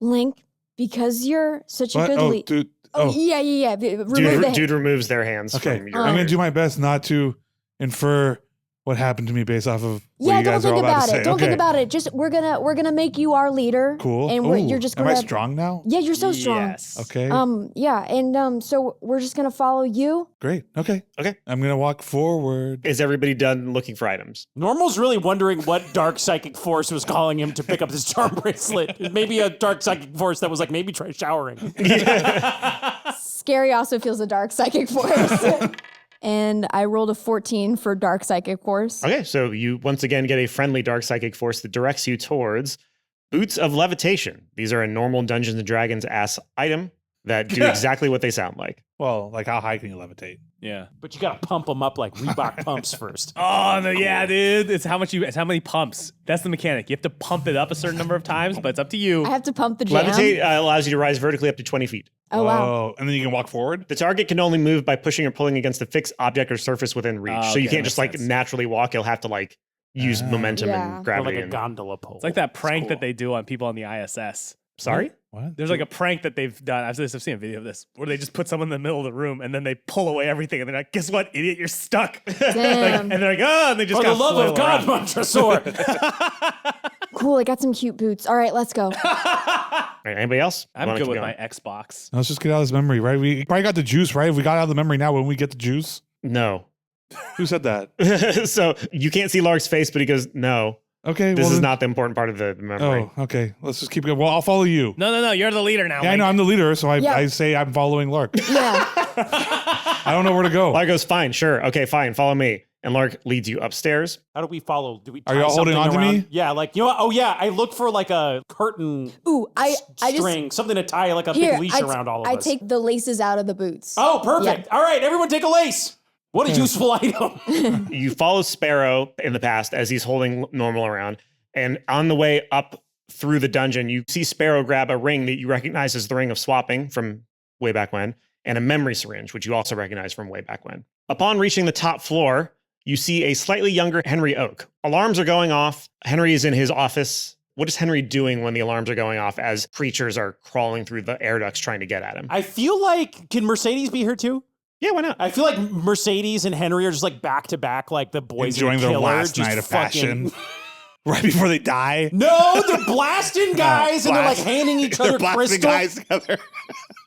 Link, because you're such a What? good Oh, lead. dude. Oh, Oh, yeah. Remove the Dude removes their hands okay. from I'm your. gonna do my best not to infer what happened to me based off of what Yeah, you don't guys are all think about about to say. it. Don't think Okay. about it. Just we're gonna make you our leader. Cool. And Ooh, you're just am gonna. I strong now? Yeah, you're so strong. Yes. Okay. Yeah, and so we're just gonna follow you. Great. Okay. Okay. I'm gonna walk forward. Is everybody done looking for items? Normal's really wondering what dark psychic force was calling him to pick up this charm bracelet. Maybe a dark psychic force that was like, maybe try showering. Scary also feels a dark psychic force. And I rolled a 14 for dark psychic force. Okay, so you once again get a friendly dark psychic force that directs you towards Boots of Levitation. These are a normal Dungeons and Dragons ass item that do exactly what they sound like. Well, like how high can you levitate? Yeah. But you got to pump them up like Reebok pumps first. Oh no, yeah, dude. It's how many pumps. That's the mechanic. You have to pump it up a certain number of times, but it's up to you. I have to pump the jam. Levitate allows you to rise vertically up to 20 feet. Oh, wow. Oh, and then you can walk forward? The target can only move by pushing or pulling against a fixed object or surface within reach. So you okay, can't just like makes sense. naturally walk. You'll have to like use momentum Yeah. and Or gravity. like a and- gondola pole. It's like that prank cool. that they do on people on the ISS. Sorry? What? There's like a prank that they've done. I've seen a video of this where they just put someone in the middle of the room and then they pull away everything and they're like, "Guess what, idiot? You're stuck." Damn. And they're like, "Oh!" And they just For the got love of God, Montresor. Cool, I got some cute boots. All right, let's go. All right, anybody else? I'm Wanna good keep with going? my Xbox. Let's just get out of this memory, right? We probably got the juice, right? If we got out of the memory now, when we get the juice. No. Who said that? So you can't see Lark's face, but he goes, no. Okay. This well is then- not the important part of the memory. Oh, okay. Let's just keep going. Well, I'll follow you. No. You're the leader now. Yeah, I know. Mike. I'm the leader, so Yeah. I say I'm following Lark. Yeah. I don't know where to go. Lark goes, fine, sure. Okay, fine. Follow me. And Lark leads you upstairs. How do we follow? Do we Are tie y'all holding something on to around? me? Yeah, like, you know what? Oh, yeah. I look for like a curtain Ooh, I just string, something to tie like a here. big leash around all of I us. take the laces out of the boots. Oh, perfect. All right, everyone take a lace. What a useful item. You follow Sparrow in the past as he's holding normal around. And on the way up through the dungeon, you see Sparrow grab a ring that you recognize as the ring of swapping from way back when, and a memory syringe, which you also recognize from way back when. Upon reaching the top floor, you see a slightly younger Henry Oak. Alarms are going off. Henry is in his office. What is Henry doing when the alarms are going off as creatures are crawling through the air ducts trying to get at him? I feel like, can Mercedes be here too? Yeah, why not? I feel like Mercedes and Henry are just like back to back, like the boys Enjoying in the their Killer, last just night of fucking- fashion. Right before they die. No, they're blasting guys and they're like blast- handing each They're other blasting crystal. guys together.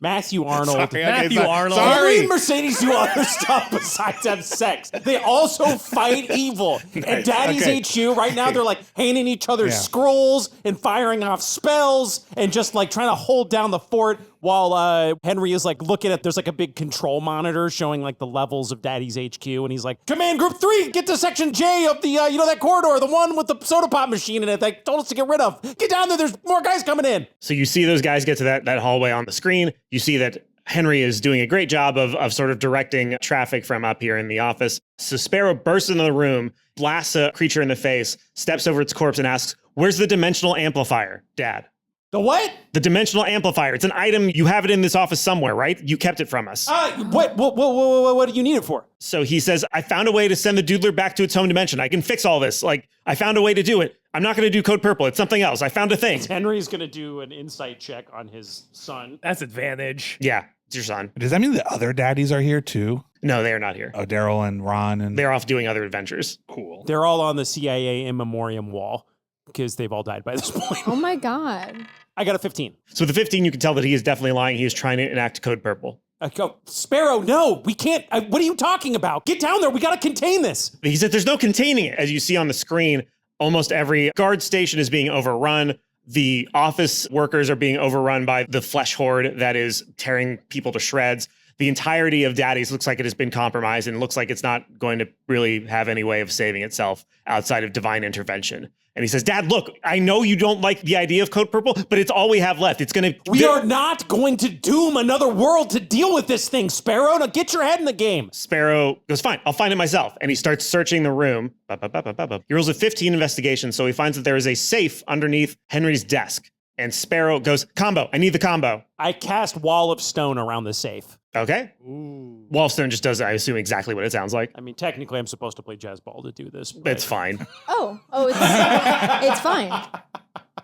Matthew Arnold. Sorry, okay, Matthew Arnold. Henry Sorry. and Mercedes do other stuff besides have sex. They also fight evil. At Daddy's okay. HQ, right now, they're like handing each other Yeah. scrolls and firing off spells and just like trying to hold down the fort while Henry is like looking at, there's like a big control monitor showing like the levels of Daddy's HQ. And he's like, Command Group 3, get to Section J of the, you know, that corridor, the one with the soda pop machine in it they told us to get rid of. Get down there, there's more guys coming in. So you see those guys get to that hallway on the screen. You see that Henry is doing a great job of sort of directing traffic from up here in the office. So Sparrow bursts into the room, blasts a creature in the face, steps over its corpse and asks, where's the dimensional amplifier, Dad? The what? The dimensional amplifier. It's an item. You have it in this office somewhere, right? You kept it from us. What do you need it for? So he says, I found a way to send the doodler back to its home dimension. I can fix all this. Like, I found a way to do it. I'm not going to do Code Purple. It's something else. I found a thing. Henry's going to do an insight check on his son. That's advantage. Yeah, it's your son. Does that mean the other daddies are here too? No, they are not here. Oh, Daryl and Ron and They're off doing other adventures. cool. They're all on the CIA in memoriam wall because they've all died by this point. Oh my God. I got a 15. So with the 15, you can tell that he is definitely lying. He is trying to enact Code Purple. I go, Sparrow, no, we can't. What are you talking about? Get down there. We got to contain this. He said there's no containing it. As you see on the screen, almost every guard station is being overrun. The office workers are being overrun by the flesh horde that is tearing people to shreds. The entirety of Daddies looks like it has been compromised and looks like it's not going to really have any way of saving itself outside of divine intervention. And he says, Dad, look, I know you don't like the idea of Code Purple, but it's all we have left. It's going to... We are not going to doom another world to deal with this thing, Sparrow. Now get your head in the game. Sparrow goes, fine, I'll find it myself. And he starts searching the room. He rolls a 15 investigation, so he finds that there is a safe underneath Henry's desk. And Sparrow goes, combo, I need the combo. I cast Wall of Stone around the safe. Okay. Wallstone just does, I assume, exactly what it sounds like. I mean, technically, I'm supposed to play jazz ball to do this. But It's fine. Oh, it's fine.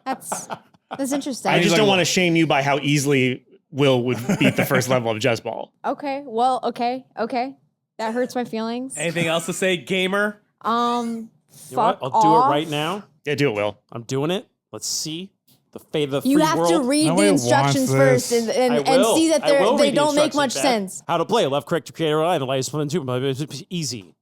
That's interesting. I just don't want to shame you by how easily Will would beat the first level of Jazz Ball. Okay. Well, okay. That hurts my feelings. Anything else to say, gamer? You know Fuck what? off. I'll do it right now. Yeah, do it, Will. I'm doing it. Let's see the fate of the free You have world. to read Nobody the wants instructions first this. and I will. see that I will they read the don't make much instructions, Beth. sense. How to play left, correct, creator line, the latest one, two, easy.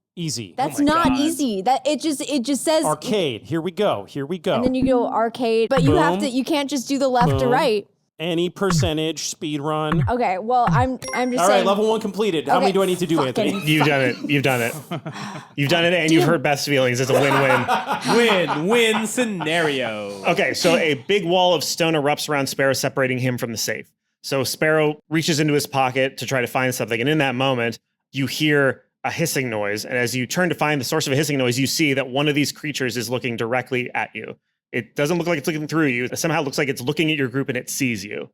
That's my not God. easy. That it just says Arcade. Here we go. and then you go arcade, but Boom. you can't just do the left to Boom. right. Any percentage speed run. Okay, well I'm just All saying. right, level 1 completed. How Okay, many do I need to do, fucking Anthony? You've done it. You've done it. You've done it, and you've hurt Beth's feelings. It's a win-win. Win-win scenario. Okay, so a big wall of stone erupts around Sparrow, separating him from the safe. So Sparrow reaches into his pocket to try to find something. And in that moment, you hear a hissing noise. And as you turn to find the source of a hissing noise, you see that one of these creatures is looking directly at you. It doesn't look like it's looking through you. It somehow looks like it's looking at your group and it sees you.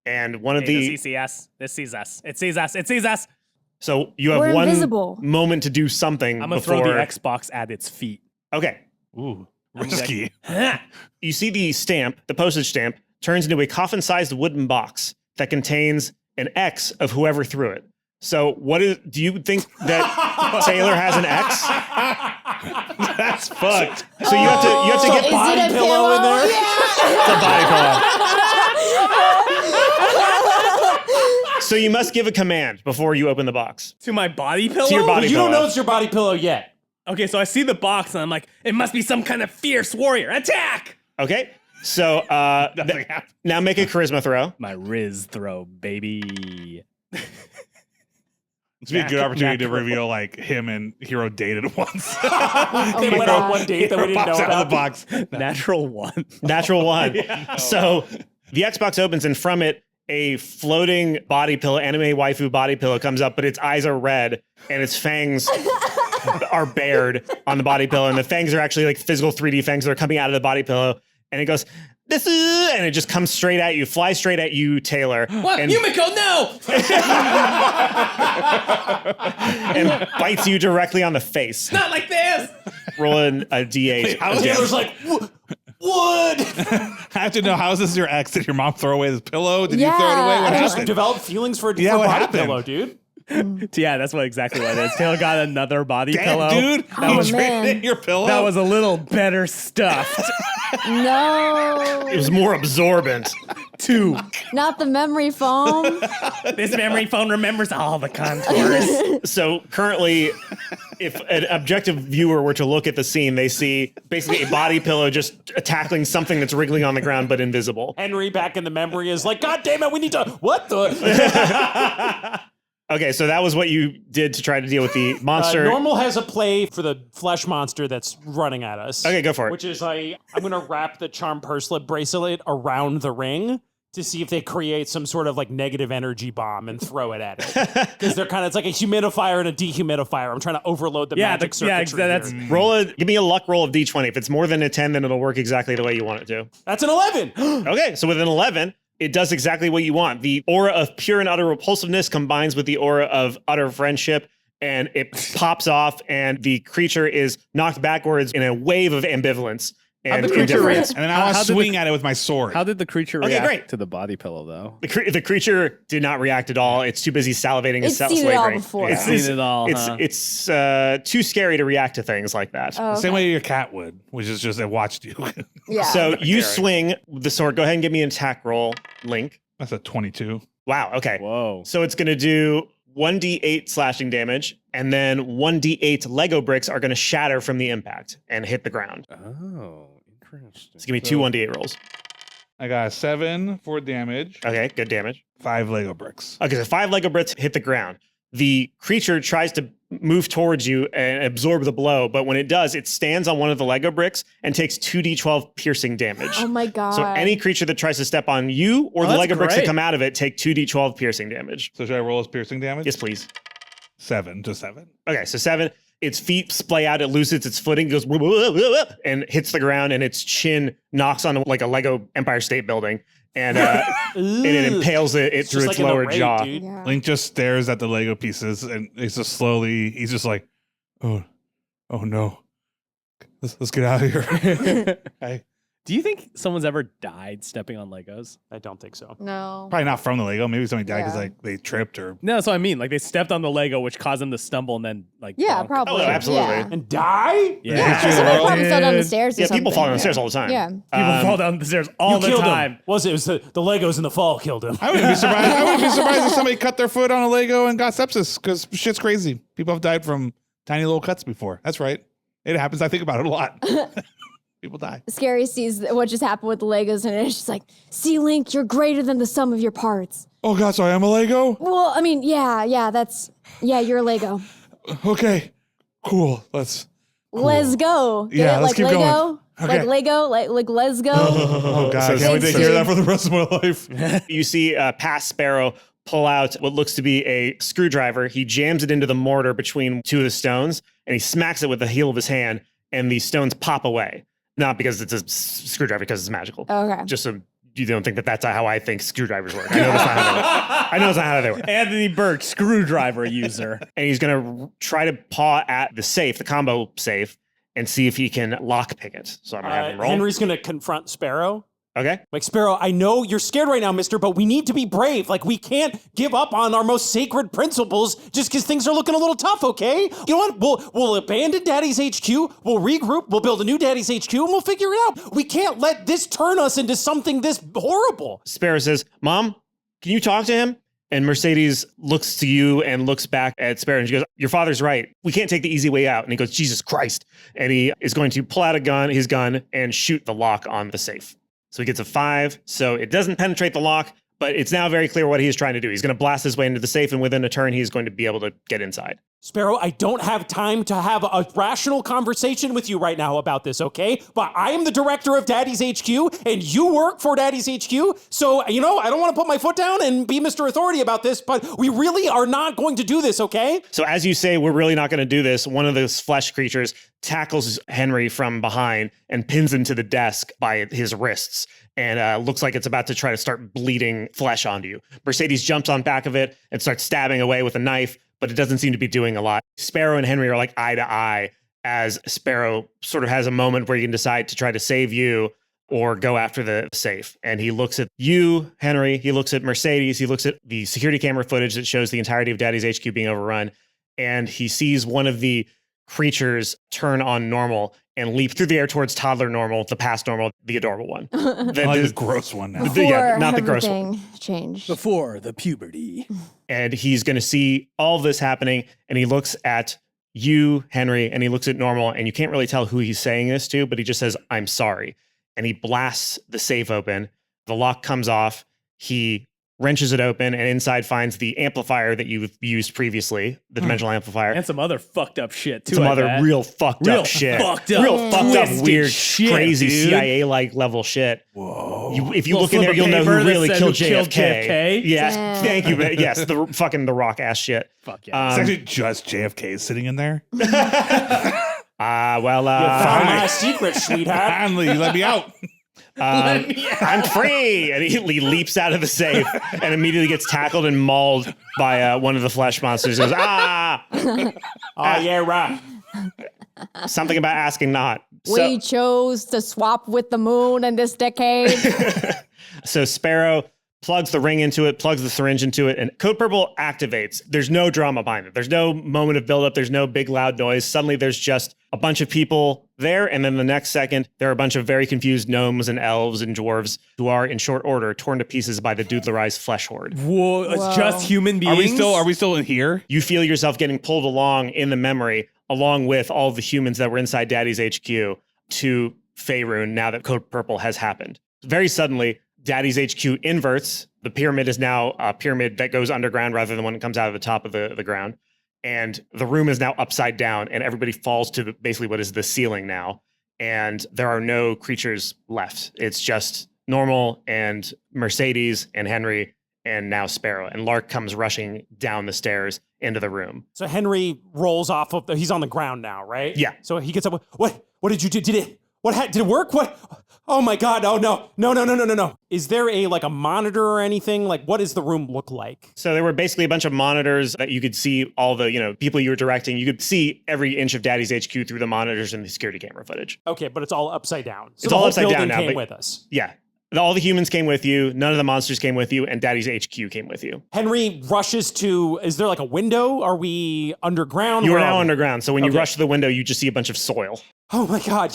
And one of the... Does he see us? This sees us. It sees us. It sees us. So you have We're one invisible. moment to do something I'm going to before... throw the Xbox at its feet. Okay. Ooh, risky. You see the stamp, the postage stamp, turns into a coffin-sized wooden box that contains an X of whoever threw it. So do you think that Taylor has an X? That's fucked. So you have to get Is body it a pillow in there? It's a body pillow. So you must give a command before you open the box. To my body pillow? To your body But you pillow. don't know it's your body pillow yet. Okay, so I see the box and I'm like, it must be some kind of fierce warrior. Attack! Okay. So now make a charisma throw. My Riz throw, baby. It's be a good opportunity to reveal like him and Hero dated once. They went on one date that we didn't know Pops out of about. the box. Natural 1. Natural 1. So the Xbox opens and from it, a floating body pillow, anime waifu body pillow comes up, but its eyes are red and its fangs are bared on the body pillow. And the fangs are actually like physical 3D fangs that are coming out of the body pillow. And it goes, and it just comes straight at you, flies straight at you, Taylor. What? And, Yumiko, no! and bites you directly on the face. Not like this! Roll a D8. Taylor's like, wood. I have to know, how is this your ex? Did your mom throw away this pillow? Did you throw it Yeah, away? What I Just happened? developed feelings for a Yeah, for what body happened? pillow, dude. Yeah, that's exactly what it is. Taylor got another body pillow. Damn, dude. Oh, You traded man. in your pillow? That was a little better stuffed. No, It was more absorbent. 2. not the memory foam. This memory phone remembers all the contours. So currently, if an objective viewer were to look at the scene, they see basically a body pillow just tackling something that's wriggling on the ground but invisible. Henry back in the memory is like, God damn it, we need to, what the? Okay, so that was what you did to try to deal with the monster. Normal has a play for the flesh monster that's running at us. Okay, go for it. Which is I'm going to wrap the charm purselet bracelet around the ring to see if they create some sort of like negative energy bomb and throw it at it. Because they're kind of, it's like a humidifier and a dehumidifier. I'm trying to overload the magic circuitry that's here. Give me a luck roll of D20. If it's more than a 10, then it'll work exactly the way you want it to. That's an 11. Okay, so with an 11, it does exactly what you want. The aura of pure and utter repulsiveness combines with the aura of utter friendship, and it pops off, and the creature is knocked backwards in a wave of ambivalence and the creature indifference. And then I want How to did swing at it with my sword. How did the creature Okay, react great. to the body pillow, though? The creature did not react at all. It's too busy salivating and It's seen it all slavering. before. It's, Seen it all, huh? it's too scary to react to things like that. Oh, Same way your cat would, which is just it watched you. yeah. So you swing the sword. Go ahead and give me an attack roll, Link. That's a 22. Wow. Okay. Whoa. So it's going to do 1d8 slashing damage, and then 1d8 Lego bricks are going to shatter from the impact and hit the ground. Oh, interesting. So give me two 1d8 rolls. I got a 7 for damage, Okay, good damage. 5 Lego bricks. Okay, so 5 Lego bricks hit the ground. The creature tries to move towards you and absorb the blow, but when it does, it stands on one of the Lego bricks and takes 2d12 piercing damage. Oh my god. So any creature that tries to step on you or the that's Lego bricks that great. come out of it take 2d12 piercing damage. So should I roll as piercing damage? Yes, please. 7 to 7. Okay, so 7. Its feet splay out, it loses its footing, goes whoop, whoop, whoop, whoop, and hits the ground, and its chin knocks on like a Lego Empire State Building, and it impales it It's through just its like an lower array, jaw. dude. Yeah. Link just stares at the Lego pieces and he's just like, oh no. Let's get out of here. Do you think someone's ever died stepping on Legos? I don't think so. No. Probably not from the Lego. Maybe somebody died because Yeah. like they tripped or No, that's what I mean. Like they stepped on the Lego, which caused them to stumble and then like. Yeah, bonk. probably. Oh, absolutely. Yeah. And die? Yeah. Yeah, somebody probably fell down the stairs or Yeah, something. people fall down the stairs all the time. Yeah. People fall down the stairs all You the killed time. him. Was it? It was the Legos in the fall killed him. I wouldn't be surprised. I wouldn't be surprised if somebody cut their foot on a Lego and got sepsis because shit's crazy. People have died from tiny little cuts before. That's right. It happens. I think about it a lot. People die. Scary sees what just happened with the Legos and it's just like, see, Link, you're greater than the sum of your parts. Oh God, so I am a Lego? Well, I mean, yeah, you're a Lego. Okay, cool. Let's Let's go. Get Yeah, it let's like keep Lego? going. Like Lego, like let's go. Oh God, I can't wait to hear that for the rest of my life. You see past Sparrow pull out what looks to be a screwdriver. He jams it into the mortar between two of the stones, and he smacks it with the heel of his hand, and the stones pop away. Not because it's a screwdriver, because it's magical. Okay. Just so you don't think that that's how I think screwdrivers work. I know that's not how they work. I know it's not how they work. Anthony Burch, screwdriver user. And he's going to try to paw at the safe, the combo safe, and see if he can lockpick it. So I'm going to have him roll. Henry's going to confront Sparrow. Okay. Like, Sparrow, I know you're scared right now, mister, but we need to be brave. Like, we can't give up on our most sacred principles just because things are looking a little tough, okay? You know what? We'll abandon Daddy's HQ, we'll regroup, we'll build a new Daddy's HQ, and we'll figure it out. We can't let this turn us into something this horrible. Sparrow says, Mom, can you talk to him? And Mercedes looks to you and looks back at Sparrow and she goes, your father's right. We can't take the easy way out. And he goes, Jesus Christ. And he is going to pull out his gun and shoot the lock on the safe. So he gets a 5. So it doesn't penetrate the lock, but it's now very clear what he is trying to do. He's going to blast his way into the safe, and within a turn, he's going to be able to get inside. Sparrow, I don't have time to have a rational conversation with you right now about this, okay? But I am the director of Daddy's HQ, and you work for Daddy's HQ. So, you know, I don't want to put my foot down and be Mr. Authority about this, but we really are not going to do this, okay? So as you say, we're really not going to do this. One of those flesh creatures tackles Henry from behind and pins him to the desk by his wrists. And looks like it's about to try to start bleeding flesh onto you. Mercedes jumps on back of it and starts stabbing away with a knife, but it doesn't seem to be doing a lot. Sparrow and Henry are like eye to eye as Sparrow sort of has a moment where he can decide to try to save you or go after the safe. And he looks at you, Henry. He looks at Mercedes. He looks at the security camera footage that shows the entirety of Daddy's HQ being overrun. And he sees one of the creatures turn on normal and leap through the air towards toddler normal, the past normal, the adorable one. I like the gross one now. Before not the gross one. everything changed. Before the puberty. And he's going to see all of this happening, and he looks at you, Henry, and he looks at normal, and you can't really tell who he's saying this to, but he just says, I'm sorry. And he blasts the safe open. The lock comes off. He wrenches it open, and inside finds the amplifier that you've used previously, the dimensional amplifier. And some other fucked up shit, too. Some other real fucked up shit. Real fucked up, weird, shit, crazy dude. CIA-like level shit. Whoa. If you Little look in there, slip of you'll know paper who that really said killed who killed JFK. JFK. Yes, Damn. thank you. But yes, the rock ass shit. Fuck yeah. It's actually just JFK sitting in there. Found my secret, sweetheart. Finally, you let me out. I'm free. And he leaps out of the safe and immediately gets tackled and mauled by one of the flesh monsters. He goes, ah! Oh, yeah, right. Something about asking not. We chose to swap with the moon in this decade. So Sparrow plugs the ring into it, plugs the syringe into it, and Code Purple activates. There's no drama behind it. There's no moment of buildup. There's no big loud noise. Suddenly there's just a bunch of people there, and then the next second, there are a bunch of very confused gnomes and elves and dwarves who are, in short order, torn to pieces by the Doodlerized flesh horde. Whoa, it's just human beings? Are we still in here? You feel yourself getting pulled along in the memory, along with all of the humans that were inside Daddy's HQ, to Faerun now that Code Purple has happened. Very suddenly, Daddy's HQ inverts. The pyramid is now a pyramid that goes underground rather than one that comes out of the top of the ground. And the room is now upside down, and everybody falls to basically what is the ceiling now. And there are no creatures left. It's just Normal and Mercedes and Henry and now Sparrow. And Lark comes rushing down the stairs into the room. So Henry rolls off of he's on the ground now, right? Yeah. So he gets up. What did you do? Did it work? What? Oh my God. Oh no. Is there a monitor or anything? Like, what does the room look like? So there were basically a bunch of monitors that you could see all the, people you were directing. You could see every inch of Daddy's HQ through the monitors and the security camera footage. Okay, but it's all upside down. So It's all upside down building now, came but- with us. Yeah. All the humans came with you. None of the monsters came with you. And Daddy's HQ came with you. Henry rushes to, is there a window? Are we underground? You are Where now we? underground. So when you Okay. rush to the window, you just see a bunch of soil. Oh my God,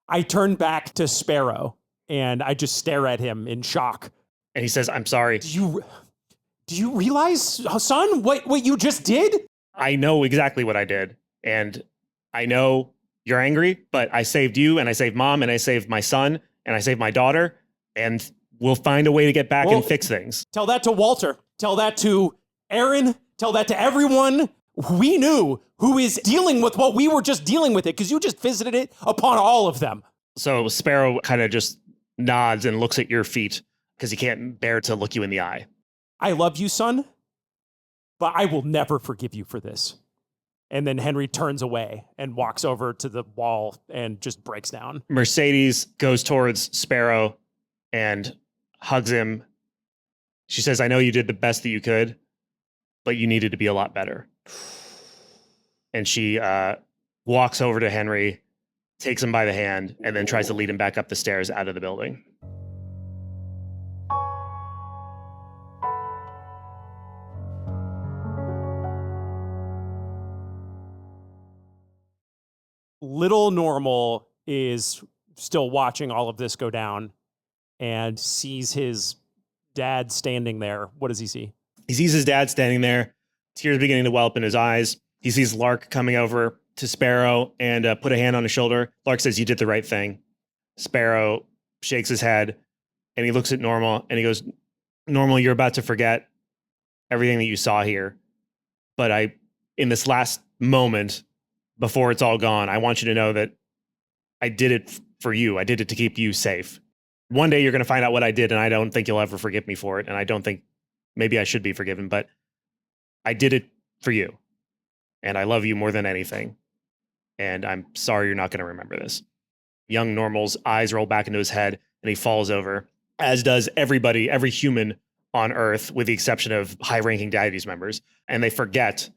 I turn back to Sparrow and I just stare at him in shock. And he says, I'm sorry. Do you realize, son, what you just did? I know exactly what I did. And I know you're angry, but I saved you and I saved Mom and I saved my son and I saved my daughter. And we'll find a way to get back Well- and fix things. Tell that to Walter. Tell that to Aaron. Tell that to everyone. we knew who is dealing with what we were just dealing with it because you just visited it upon all of them. So Sparrow kind of just nods and looks at your feet because he can't bear to look you in the eye. I love you, son, but I will never forgive you for this. And then Henry turns away and walks over to the wall and just breaks down. Mercedes goes towards Sparrow and hugs him. She says, I know you did the best that you could, but you needed to be a lot better. And she walks over to Henry, takes him by the hand, and then tries to lead him back up the stairs out of the building. Little Normal is still watching all of this go down and sees his dad standing there. What does he see? He sees his dad standing there, tears beginning to well up in his eyes. He sees Lark coming over to Sparrow and put a hand on his shoulder. Lark says, you did the right thing. Sparrow shakes his head and he looks at Normal and he goes, Normal, you're about to forget everything that you saw here. But in this last moment, before it's all gone, I want you to know that I did it for you. I did it to keep you safe. One day you're going to find out what I did, and I don't think you'll ever forgive me for it. And I don't think maybe I should be forgiven, but I did it for you. And I love you more than anything. And I'm sorry you're not going to remember this. Young Normal's eyes roll back into his head, and he falls over, as does everybody, every human on Earth, with the exception of high-ranking Daddies members. And they forget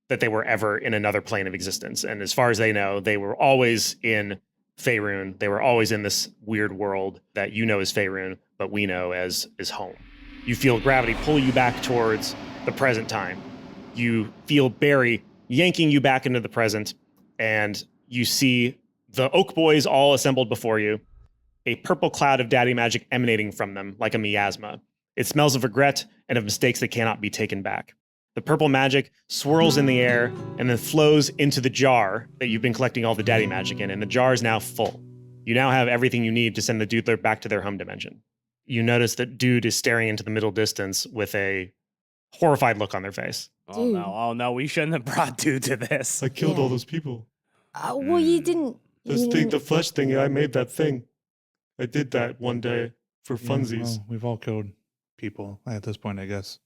that they were ever in another plane of existence. And as far as they know, they were always in Faerun. They were always in this weird world that you know as Faerun, but we know as home. You feel gravity pull you back towards the present time. You feel Barry yanking you back into the present, and you see the Oak Boys all assembled before you, a purple cloud of daddy magic emanating from them like a miasma. It smells of regret and of mistakes that cannot be taken back. The purple magic swirls in the air and then flows into the jar that you've been collecting all the daddy magic in, and the jar is now full. You now have everything you need to send the Dude back to their home dimension. You notice that Dude is staring into the middle distance with a horrified look on their face. Oh no, we shouldn't have brought Dude to this. I killed all those people. Well, you didn't. The flesh thing, I made that thing. I did that one day for funsies. Well, we've all killed people at this point, I guess.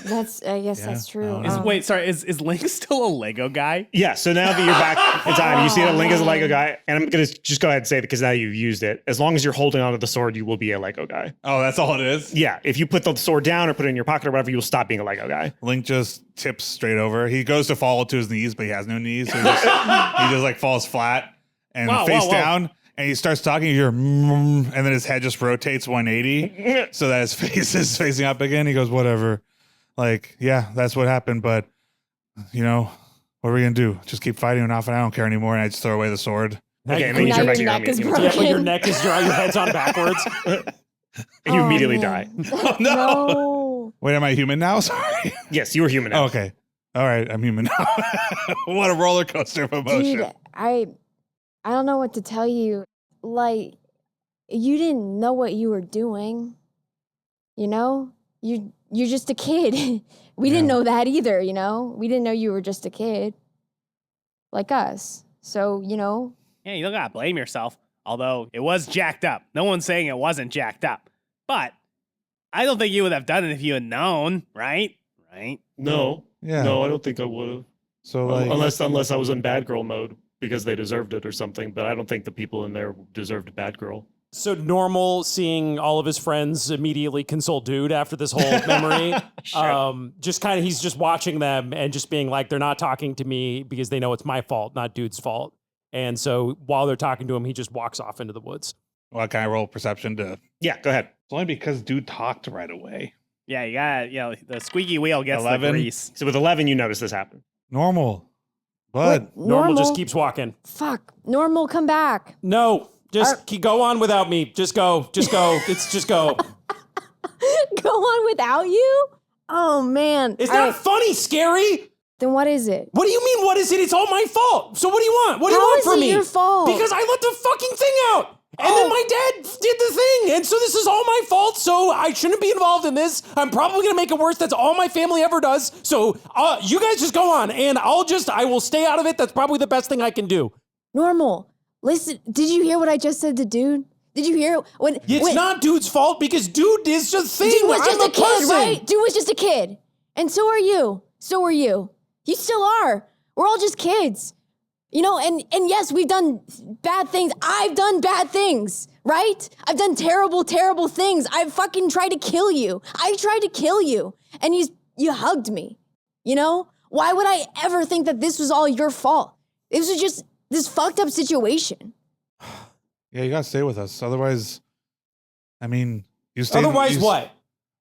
I guess that's true. Wait, sorry, is Link still a Lego guy? Yeah, so now that you're back in time, you see that Link is a Lego guy, and I'm going to just go ahead and say it because now you've used it. As long as you're holding onto the sword, you will be a Lego guy. Oh, that's all it is? Yeah, if you put the sword down or put it in your pocket or whatever, you'll stop being a Lego guy. Link just tips straight over. He goes to fall to his knees, but he has no knees. So he just like falls flat and face down. And he starts talking, you hear, and then his head just rotates 180 so that his face is facing up again. He goes, whatever. Like, yeah, that's what happened. But, you know, what are we going to do? Just keep fighting enough, and I don't care anymore. And I just throw away the sword. Okay, and then you turn back to your neck is helmet. broken. Yeah, but your neck is your head's on backwards. And you immediately die. Oh, no. Wait, am I human now? Sorry. Yes, you were human now. Oh, okay. All right, I'm human now. What a roller coaster of emotion. Dude, I don't know what to tell you. Like, you didn't know what you were doing. You know? You're just a kid. We didn't know that either, you know? We didn't know you were just a kid. Like us. So, you know. Yeah, you don't gotta blame yourself. Although it was jacked up. No one's saying it wasn't jacked up. But I don't think you would have done it if you had known, right? Right? No. Yeah. No, I don't think I would have. So, like, Unless I was in bad girl mode because they deserved it or something. But I don't think the people in there deserved a bad girl. So Normal, seeing all of his friends immediately console Dude after this whole memory. Just kind of, he's just watching them and just being like, they're not talking to me because they know it's my fault, not Dude's fault. And so while they're talking to him, he just walks off into the woods. well, can I roll perception to? Yeah, go ahead. It's only because Dude talked right away. Yeah, you got the squeaky wheel gets 11. the grease. So with 11, you notice this happen. Normal. But Normal just keeps walking. Fuck. Normal, come back. No, just go on without me. Just go. Just go. It's just go. Go on without you? Oh, man. Is All that right, funny, Scary? then what is it? What do you mean, what is it? It's all my fault. So what do you want? What do you How want is from it me? your fault? Because I let the fucking thing out. And then my dad did the thing. And so this is all my fault. So I shouldn't be involved in this. I'm probably going to make it worse. That's all my family ever does. So you guys just go on and I will stay out of it. That's probably the best thing I can do. Normal. Listen, did you hear what I just said to Dude? Did you hear when? It's not Dude's fault because Dude is just thing. Dude was just I'm a kid, person. right? Dude was just a kid. And so are you. So are you. You still are. We're all just kids. You know, and yes, we've done bad things. I've done bad things, right? I've done terrible, terrible things. I fucking tried to kill you. I tried to kill you. And you hugged me. You know? Why would I ever think that this was all your fault? It was just this fucked up situation. Yeah, you gotta stay with us. Otherwise, I mean, you stay. Otherwise, what?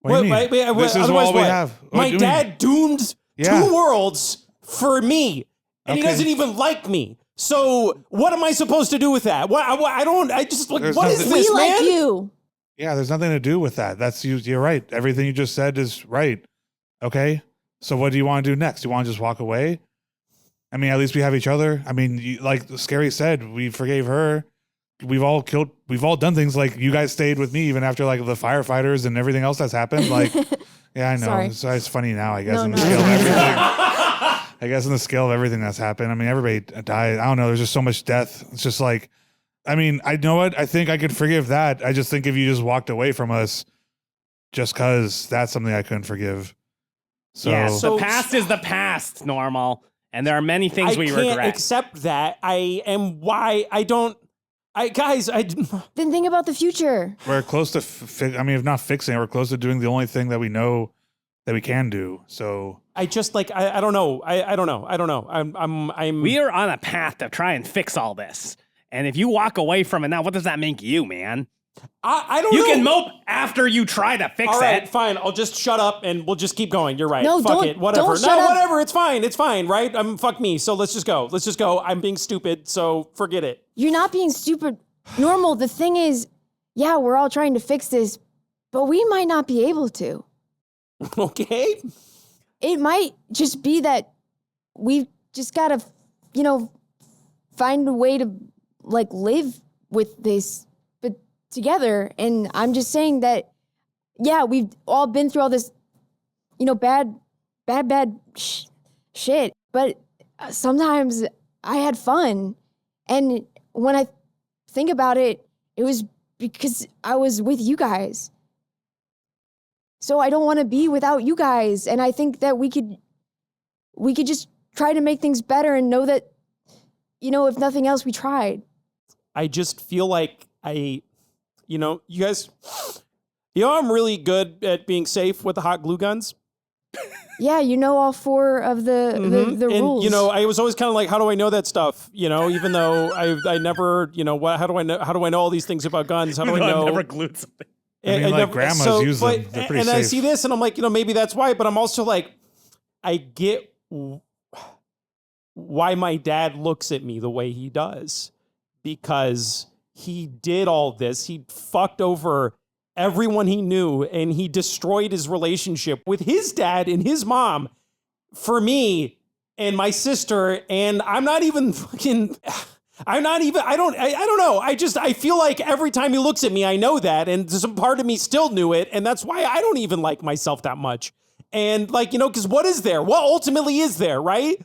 What do you mean? This is all we have. My dad doomed 2 worlds for me, and he doesn't even like me. So what am I supposed to do with that? I just like, There's what is nothing- this, We man? like you. Yeah, there's nothing to do with that. That's you. You're right. Everything you just said is right. Okay. So what do you want to do next? You want to just walk away? I mean, at least we have each other. I mean, like Scary said, we forgave her. We've all done things like you guys stayed with me even after like the firefighters and everything else that's happened. Like, yeah, I know. Sorry. It's funny now, I guess, No, in the no. scale of everything. I guess in the scale of everything that's happened. I mean, everybody died. I don't know. There's just so much death. It's just like, I mean, I know what. I think I could forgive that. I just think if you just walked away from us, just cause that's something I couldn't forgive. So, Yes, the past is the past, Normal. And there are many things we regret. I can't accept that. Guys, Then think about the future. we're close to, if not fixing it, we're close to doing the only thing that we know that we can do. So I just like, I don't know. I don't know. I'm. We are on a path to try and fix all this. And if you walk away from it now, what does that make you, man? I don't know. You can mope after you try to fix All right, it. fine. I'll just shut up and we'll just keep going. You're right. No, Fuck don't- it. Whatever. don't shut up. Whatever. It's fine. It's fine, right? Fuck me. So let's just go. I'm being stupid, so forget it. You're not being stupid. Normal. The thing is, yeah, we're all trying to fix this, but we might not be able to. Okay? It might just be that we've just got to, find a way to like live with this, but together. And I'm just saying that, yeah, we've all been through all this, bad shit. But sometimes I had fun. And when I think about it, it was because I was with you guys. So I don't want to be without you guys. And I think that we could just try to make things better and know that, if nothing else, we tried. I just feel like you guys, I'm really good at being safe with the hot glue guns. Yeah, all 4 of the rules. And, I was always kind of like, how do I know that stuff? Even though I never, how do I know all these things about guns? How do I know? I never glued something. I mean, grandmas use them. They're pretty safe. I see this and I'm like, maybe that's why, but I'm also like, I get why my dad looks at me the way he does, because he did all this. He fucked over everyone he knew and he destroyed his relationship with his dad and his mom for me and my sister. And I don't know. I feel like every time he looks at me, I know that. And some part of me still knew it. And that's why I don't even like myself that much. And because what is there? What ultimately is there, right?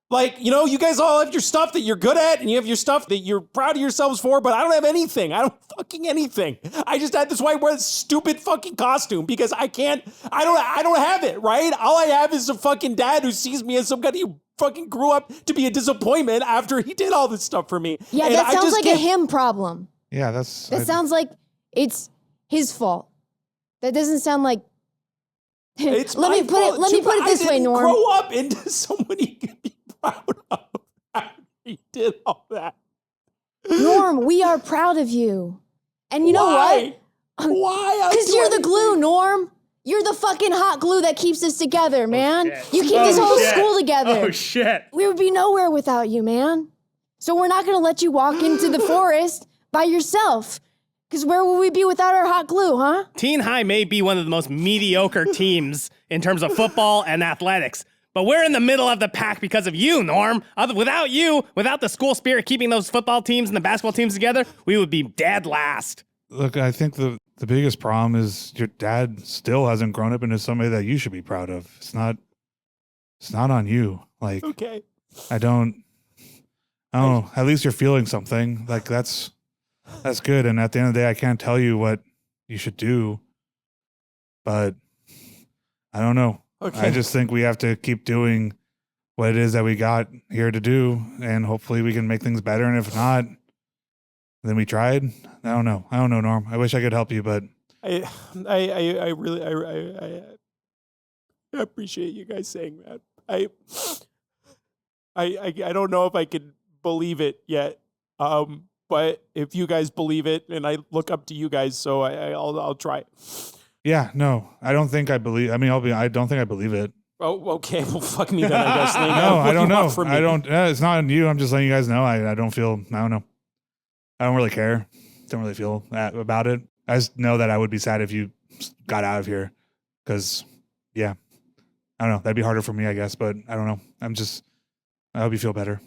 You guys all have your stuff that you're good at and you have your stuff that you're proud of yourselves for, but I don't have anything. I don't fucking anything. I just had this why I wear this stupid fucking costume because I don't have it, right? All I have is a fucking dad who sees me as some guy who fucking grew up to be a disappointment after he did all this stuff for me. Yeah, And that I sounds just like can't- a him problem. Yeah, That sounds like it's his fault. That doesn't sound like. It's let my me put it. fault, Let me too, put it but this I way, didn't Norm. grow up into someone he could be proud of. He did all that. Norm, we are proud of you. And you know what? Why? Because you're the glue, Norm. You're the fucking hot glue that keeps us together, man. You keep this whole school together. Oh, shit. We would be nowhere without you, man. So we're not going to let you walk into the forest by yourself. Because where would we be without our hot glue, huh? Teen High may be one of the most mediocre teams in terms of football and athletics, But we're in the middle of the pack because of you, Norm. Without you, without the school spirit keeping those football teams and the basketball teams together, we would be dead last. Look, I think the biggest problem is your dad still hasn't grown up into somebody that you should be proud of. It's not on you. Like, Okay. I don't know. At least you're feeling something. Like that's good. And at the end of the day, I can't tell you what you should do, but I don't know. Okay. I just think we have to keep doing what it is that we got here to do, and hopefully we can make things better. And if not, then we tried. I don't know, Norm. I wish I could help you, but I really appreciate you guys saying that. I don't know if I can believe it yet. But if you guys believe it, and I look up to you guys, so I'll try. yeah, no, I don't think I believe. I mean, I don't think I believe it. Oh, okay. Well, fuck me then, I guess. No, I don't know. I don't. It's not on you. I'm just letting you guys know. I don't feel. I don't know. I don't really care. Don't really feel that about it. I just know that I would be sad if you got out of here, because yeah, I don't know. That'd be harder for me, I guess. But I don't know. I hope you feel better.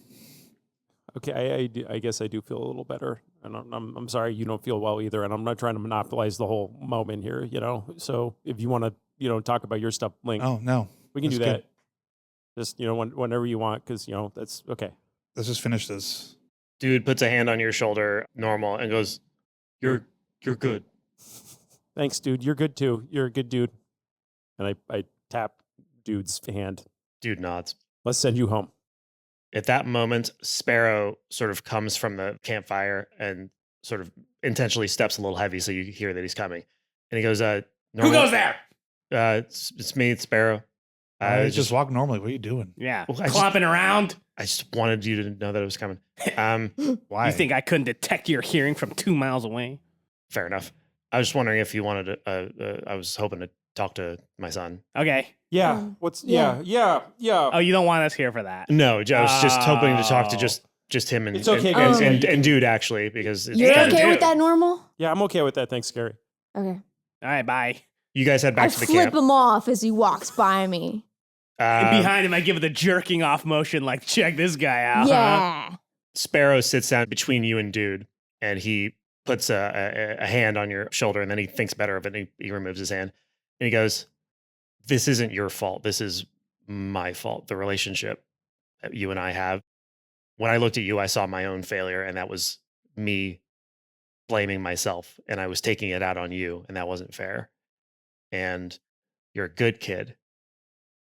Okay, I guess I do feel a little better, and I'm sorry you don't feel well either, and I'm not trying to monopolize the whole moment here, So if you want to, talk about your stuff, Link. Oh no, we can do that's that. Just whenever you want, because that's okay. Let's just finish this. Dude puts a hand on your shoulder, normal, and goes, "You're good." Thanks, dude. You're good too. You're a good dude. And I tap dude's hand. Dude nods. Let's send you home. At that moment, Sparrow sort of comes from the campfire and sort of intentionally steps a little heavy so you hear that he's coming. And he goes, Who goes there? It's me, it's Sparrow. I just walk normally. What are you doing? Yeah, Well, clomping around. I just wanted you to know that it was coming. Why? You think I couldn't detect your hearing from 2 miles away? Fair enough. I was just wondering if you wanted to, I was hoping to talk to my son. Okay. Yeah. Yeah. Oh, you don't want us here for that. No, I was just hoping to talk to just him and, It's okay, and, guys. and dude, actually, because it's You're kinda- okay with that, Normal? Yeah, I'm okay with that. Thanks, Scary. Okay. All right, bye. You guys head back I to the flip camp. him off as he walks by me. And behind him, I give it the jerking off motion, like, check this guy out. Yeah. Sparrow sits down between you and dude, and he puts a hand on your shoulder, and then he thinks better of it, and he removes his hand, and he goes, "This isn't your fault. This is my fault. The relationship that you and I have. When I looked at you, I saw my own failure, and that was me blaming myself, and I was taking it out on you, and that wasn't fair. And you're a good kid.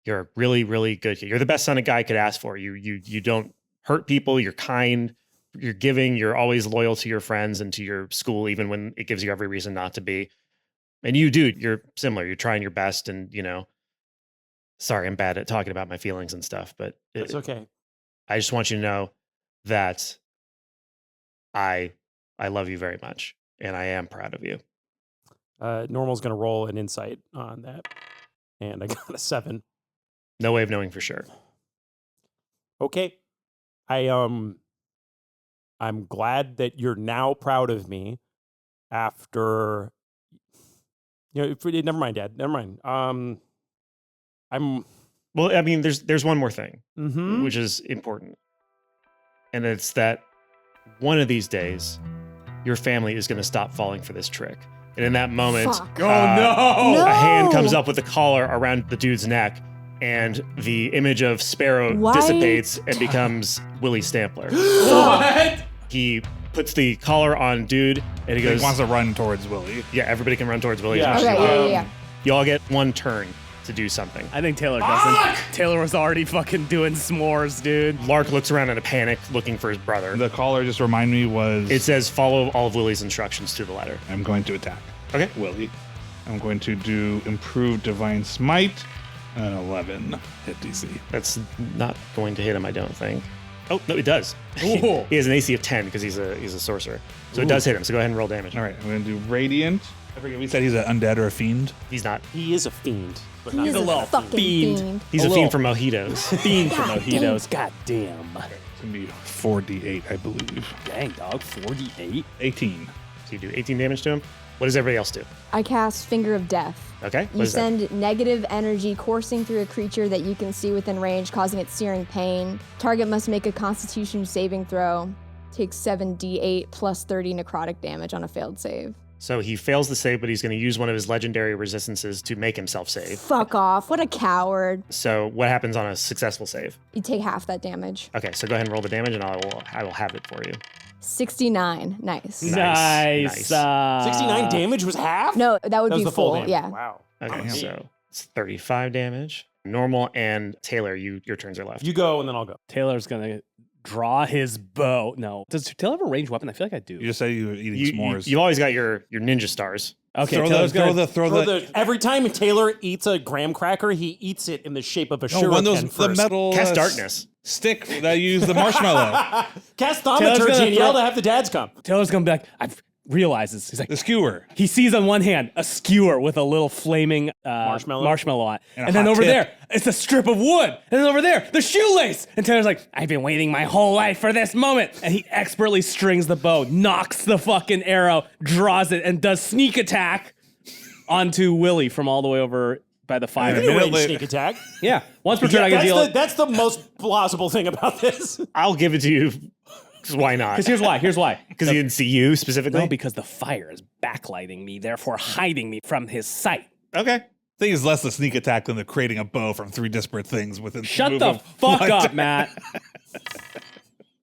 You're a really, really good kid. You're the best son a guy could ask for. You don't hurt people. You're kind. You're giving. You're always loyal to your friends and to your school, even when it gives you every reason not to be. And you, dude, you're similar. You're trying your best, and sorry, I'm bad at talking about my feelings and stuff, but It's okay. I just want you to know that I love you very much, and I am proud of you." Normal's going to roll an insight on that. And I got a 7. No way of knowing for sure. Okay. I'm glad that you're now proud of me after never mind, Dad. Never mind. Well, I mean, there's one more thing, Mm-hmm. which is important. And it's that one of these days, your family is going to stop falling for this trick. And in that moment, Fuck. Oh, no. No. a hand comes up with a collar around the dude's neck, and the image of Sparrow Why? dissipates and becomes Willie Stampler. What? He puts the collar on dude, and he He goes, wants to run towards Willie. "Yeah, everybody can run towards Willie." Yeah. as much as Okay, you want. yeah. You all get one turn to do something. I think Taylor doesn't. Taylor was already fucking doing s'mores, dude. Lark looks around in a panic, looking for his brother. The caller, just remind me, was It says follow all of Willie's instructions to the letter. I'm going to attack Okay. Willie. I'm going to do improved divine smite, an 11 hit DC. That's not going to hit him, I don't think. Oh, no, it does. Ooh. He has an AC of 10 because he's a sorcerer. So it does hit him. So go ahead and roll damage. All right, I'm going to do radiant. I forget, we said he's an undead or a fiend. He's not. He is a fiend, but not He's a a little fucking fiend. fiend. He's a A fiend little- for mojitos. Fiend for God mojitos. God damn. It's going to be 4d8, I believe. Dang, dog. 48. 18. So you do 18 damage to him. What does everybody else do? I cast Finger of Death. Okay. What You is that? send negative energy coursing through a creature that you can see within range, causing it searing pain. Target must make a Constitution saving throw. Takes 7d8 plus 30 necrotic damage on a failed save. So he fails the save, but he's going to use one of his legendary resistances to make himself save. Fuck off. What a coward. So what happens on a successful save? You take half that damage. Okay, so go ahead and roll the damage, and I will have it for you. 69. Nice. Nice. 69 damage was half? No, that would That was be the full full. damage. Yeah. Wow. Okay, so it's 35 damage. Normal and Taylor, your turns are left. You go, and then I'll go. Taylor's gonna draw his bow. No. Does Taylor have a ranged weapon? I feel like I do. You just said you were eating s'mores. You always got your ninja stars. Okay, throw Taylor's gonna throw the Every time Taylor eats a graham cracker, he eats it in the shape of a no, one of shuriken those the first. metal Cast darkness. stick that you use the marshmallow. Cast Taylor's thaumaturgy gonna and yell throw- to have the dads come. Taylor's gonna be like, I've realizes. He's like, The skewer. he sees on one hand a skewer with a little flaming Marshmallow? on it. And a And then hot over tip. there, it's a strip of wood. And then over there, the shoelace. And Taylor's like, I've been waiting my whole life for this moment. And he expertly strings the bow, knocks the fucking arrow, draws it, and does sneak attack onto Willie from all the way over by the fire. You can minute range later- sneak attack. Yeah. Once per turn, I can deal it. That's the most plausible thing about this. I'll give it to you. Because why not? Because here's why. Here's why. Because he didn't see you specifically? No, because the fire is backlighting me, therefore hiding me from his sight. Okay. Thing is less the sneak attack than the creating a bow from three disparate things within Shut move the of fuck one up, time. Matt.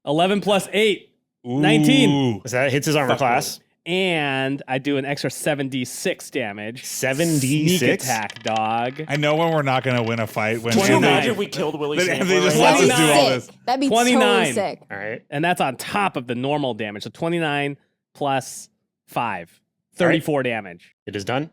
11 plus 8. 19. Ooh. So that hits his armor class. And I do an extra 7d6 damage. 7d6? Sneak attack, dog. I know when we're not going to win a fight when Can you 29. imagine if we killed Willie Then Sampler they just right let now? us do all Sick. this. That'd be 29. totally sick. All right. And that's on top of the normal damage. So 29 plus 5. 34 damage. It is done? And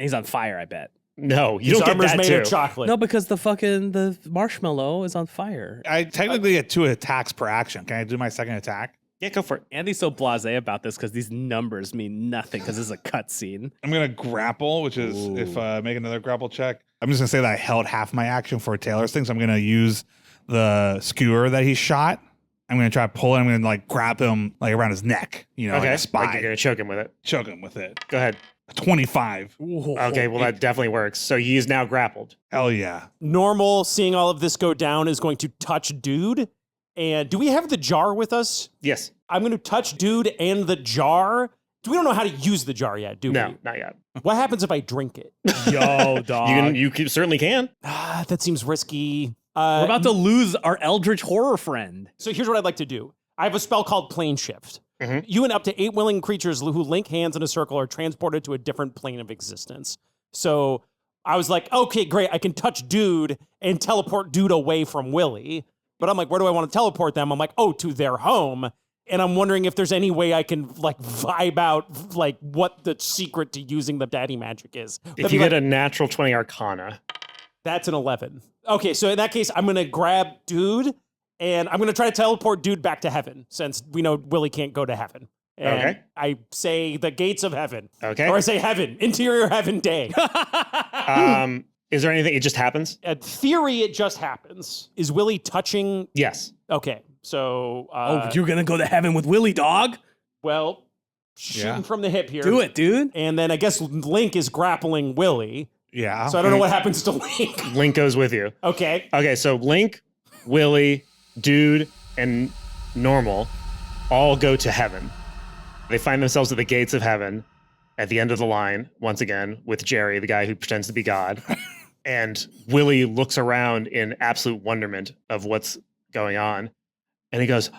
he's on fire, I bet. No, you His don't get armor's that made too. of chocolate. No, because the marshmallow is on fire. I technically get 2 attacks per action. Can I do my second attack? Yeah, go for it. Andy's so blasé about this because these numbers mean nothing because this is a cutscene. I'm going to grapple, which is if make another grapple check. I'm just going to say that I held half my action for Taylor's thing. So I'm going to use the skewer that he shot. I'm going to try to pull it. I'm going to like grab him like around his neck, you know, like Okay. a spy. Like you're going to choke him with it. Choke him with it. Go ahead. 25. Okay, well, that definitely works. So he is now grappled. Hell yeah. Normal, seeing all of this go down, is going to touch Dude. And do we have the jar with us? Yes. I'm going to touch Dude and the jar. We don't know how to use the jar yet, do No, we? not yet. What happens if I drink it? Yo, dog. You certainly can. That seems risky. We're about to lose our eldritch horror friend. So here's what I'd like to do. I have a spell called Plane Shift. Mhm. You and up to 8 willing creatures who link hands in a circle are transported to a different plane of existence. So I was like, okay, great. I can touch Dude and teleport Dude away from Willie. But I'm like, where do I want to teleport them? I'm like, oh, to their home. And I'm wondering if there's any way I can like vibe out like what the secret to using the daddy magic is. If you get a natural 20 Arcana. That's an 11. Okay, so in that case, I'm going to grab Dude, and I'm going to try to teleport Dude back to heaven, since we know Willie can't go to heaven. And Okay. I say the gates of heaven. Okay. Or I say heaven, interior heaven day. Is there anything? It just happens? In theory, it just happens. Is Willie touching? Yes. Okay, so, You're gonna go to heaven with Willie, dog? well, shooting Yeah. from the hip here. Do it, dude. And then I guess Link is grappling Willie. Yeah. So I don't know what happens to Link. Link goes with you. Okay. Okay, so Link, Willie, Dude, and Normal all go to heaven. They find themselves at the gates of heaven at the end of the line, once again, with Jerry, the guy who pretends to be God. And Willie looks around in absolute wonderment of what's going on. And he goes,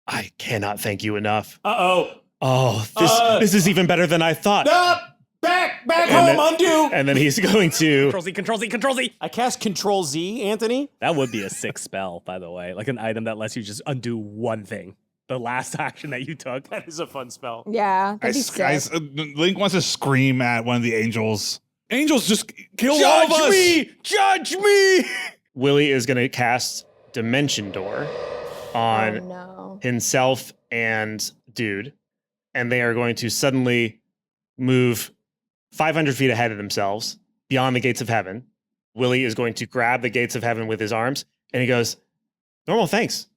I cannot thank you enough. Uh-oh. Oh, this is even better than I thought. Back And home, then- undo. And then he's going to Control Z, Control Z, Control Z. I cast Control Z, Anthony. That would be a sick spell, by the way. Like an item that lets you just undo one thing. The last action that you took. That is a fun spell. Yeah, that'd be sick. Link wants to scream at one of the angels. Angels, just kill all of us. Judge me! Willie is going to cast Dimension Door on Oh no. himself and Dude, and they are going to suddenly move 500 feet ahead of themselves beyond the gates of heaven. Willie is going to grab the gates of heaven with his arms, and he goes, Normal, thanks.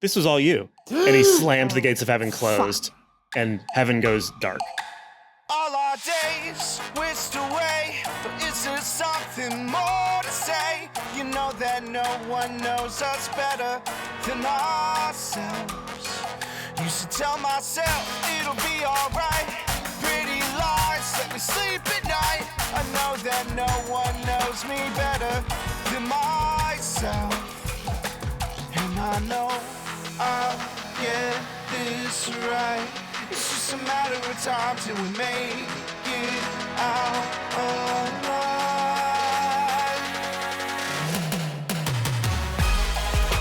This was all you. And he slams the gates of heaven closed, and heaven goes dark. All lives whisked away, but is there something more to say? You know that no one knows us better than ourselves. Used to tell myself it'll be alright. Pretty lies let me sleep at night. I know that no one knows me better than myself. And I know I'll get this right. It's just a matter of time till we make it out alive.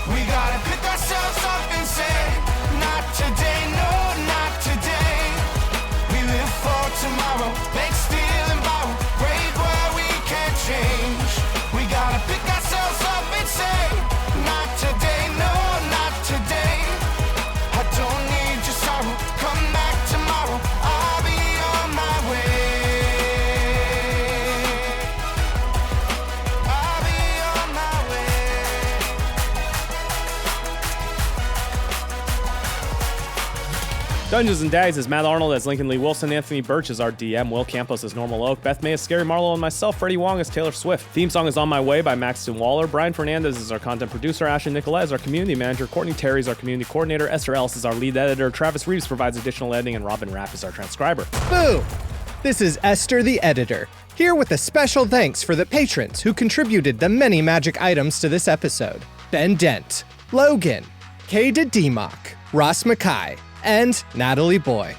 We gotta pick ourselves up and say, not today, no, not today. We live for tomorrow, make, steal, and borrow, break where we can't change. We gotta pick ourselves up and say, not today, no, not today. I don't need your sorrow, come back tomorrow, I'll be on my way. I'll be on my way. Dungeons and Daddies is Matt Arnold as Lincoln Lee Wilson, Anthony Burch is our DM, Will Campos as Normal Oak, Beth May as Scary Marlowe, and myself, Freddie Wong as Taylor Swift. Theme song is On My Way by Maxton Waller. Brian Fernandez is our content producer. Ashley Nicolette is our community manager. Courtney Terry is our community coordinator. Esther Ellis is our lead editor. Travis Reeves provides additional editing, and Robin Rapp is our transcriber. Boo! This is Esther the editor, here with a special thanks for the patrons who contributed the many magic items to this episode. Ben Dent, Logan, Kay Demock, Ross Mackay, and Natalie Boy.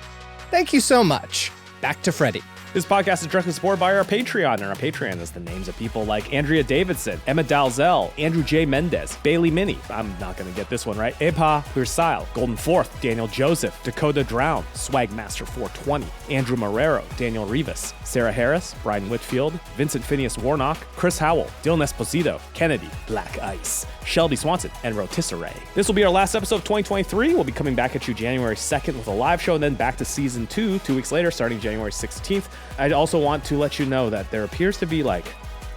Thank you so much. Back to Freddie. This podcast is directly supported by our Patreon, and our Patreon is the names of people like Andrea Davidson, Emma Dalzell, Andrew J. Mendez, Bailey Minnie, I'm not going to get this one right, Epa Hursile, Golden Fourth, Daniel Joseph, Dakota Drown, Swagmaster 420, Andrew Marrero, Daniel Rivas, Sarah Harris, Brian Whitfield, Vincent Phineas Warnock, Chris Howell, Dylan Esposito, Kennedy, Black Ice, Shelby Swanson, and Rotisserie. This will be our last episode of 2023. We'll be coming back at you January 2nd with a live show, and then back to season 2 weeks later, starting January 16th. I also want to let you know that there appears to be like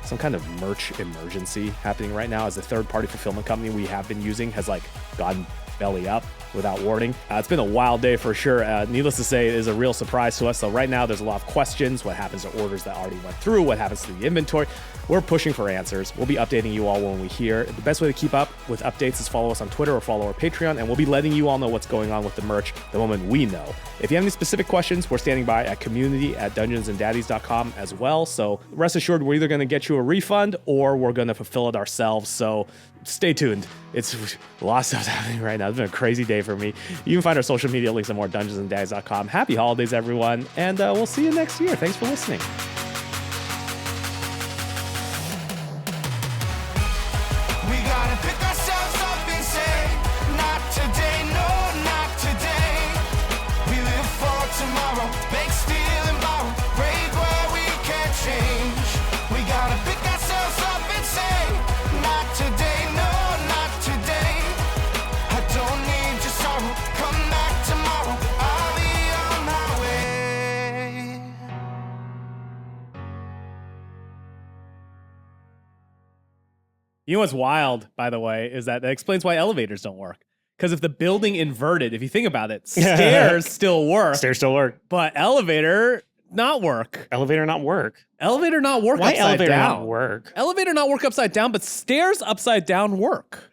some kind of merch emergency happening right now, as the third-party fulfillment company we have been using has like gone belly up without warning. It's been a wild day for sure. Needless to say, it is a real surprise to us. So right now there's a lot of questions. What happens to orders that already went through? What happens to the inventory? We're pushing for answers. We'll be updating you all when we hear. The best way to keep up with updates is follow us on Twitter or follow our Patreon, and we'll be letting you all know what's going on with the merch the moment we know. If you have any specific questions, we're standing by at community@dungeonsanddaddies.com as well. So rest assured, we're either going to get you a refund or we're going to fulfill it ourselves. So stay tuned. It's a lot of stuff happening right now. It's been a crazy day for me. You can find our social media links at more dungeonsanddaddies.com. Happy holidays, everyone, and we'll see you next year. Thanks for listening. We gotta pick ourselves up and say, not today, no, not today. We live for tomorrow, make, steal, and borrow, break where we can't change. We gotta pick ourselves up and say, not today, no, not today. I don't need your sorrow, come back tomorrow, I'll be on my way. You know what's wild, by the way, is that explains why elevators don't work. Because if the building inverted, if you think about it, stairs still work. Stairs still work. But elevator not work. Elevator not work. Elevator not work Why upside elevator down. not work? Elevator not work upside down, but stairs upside down work.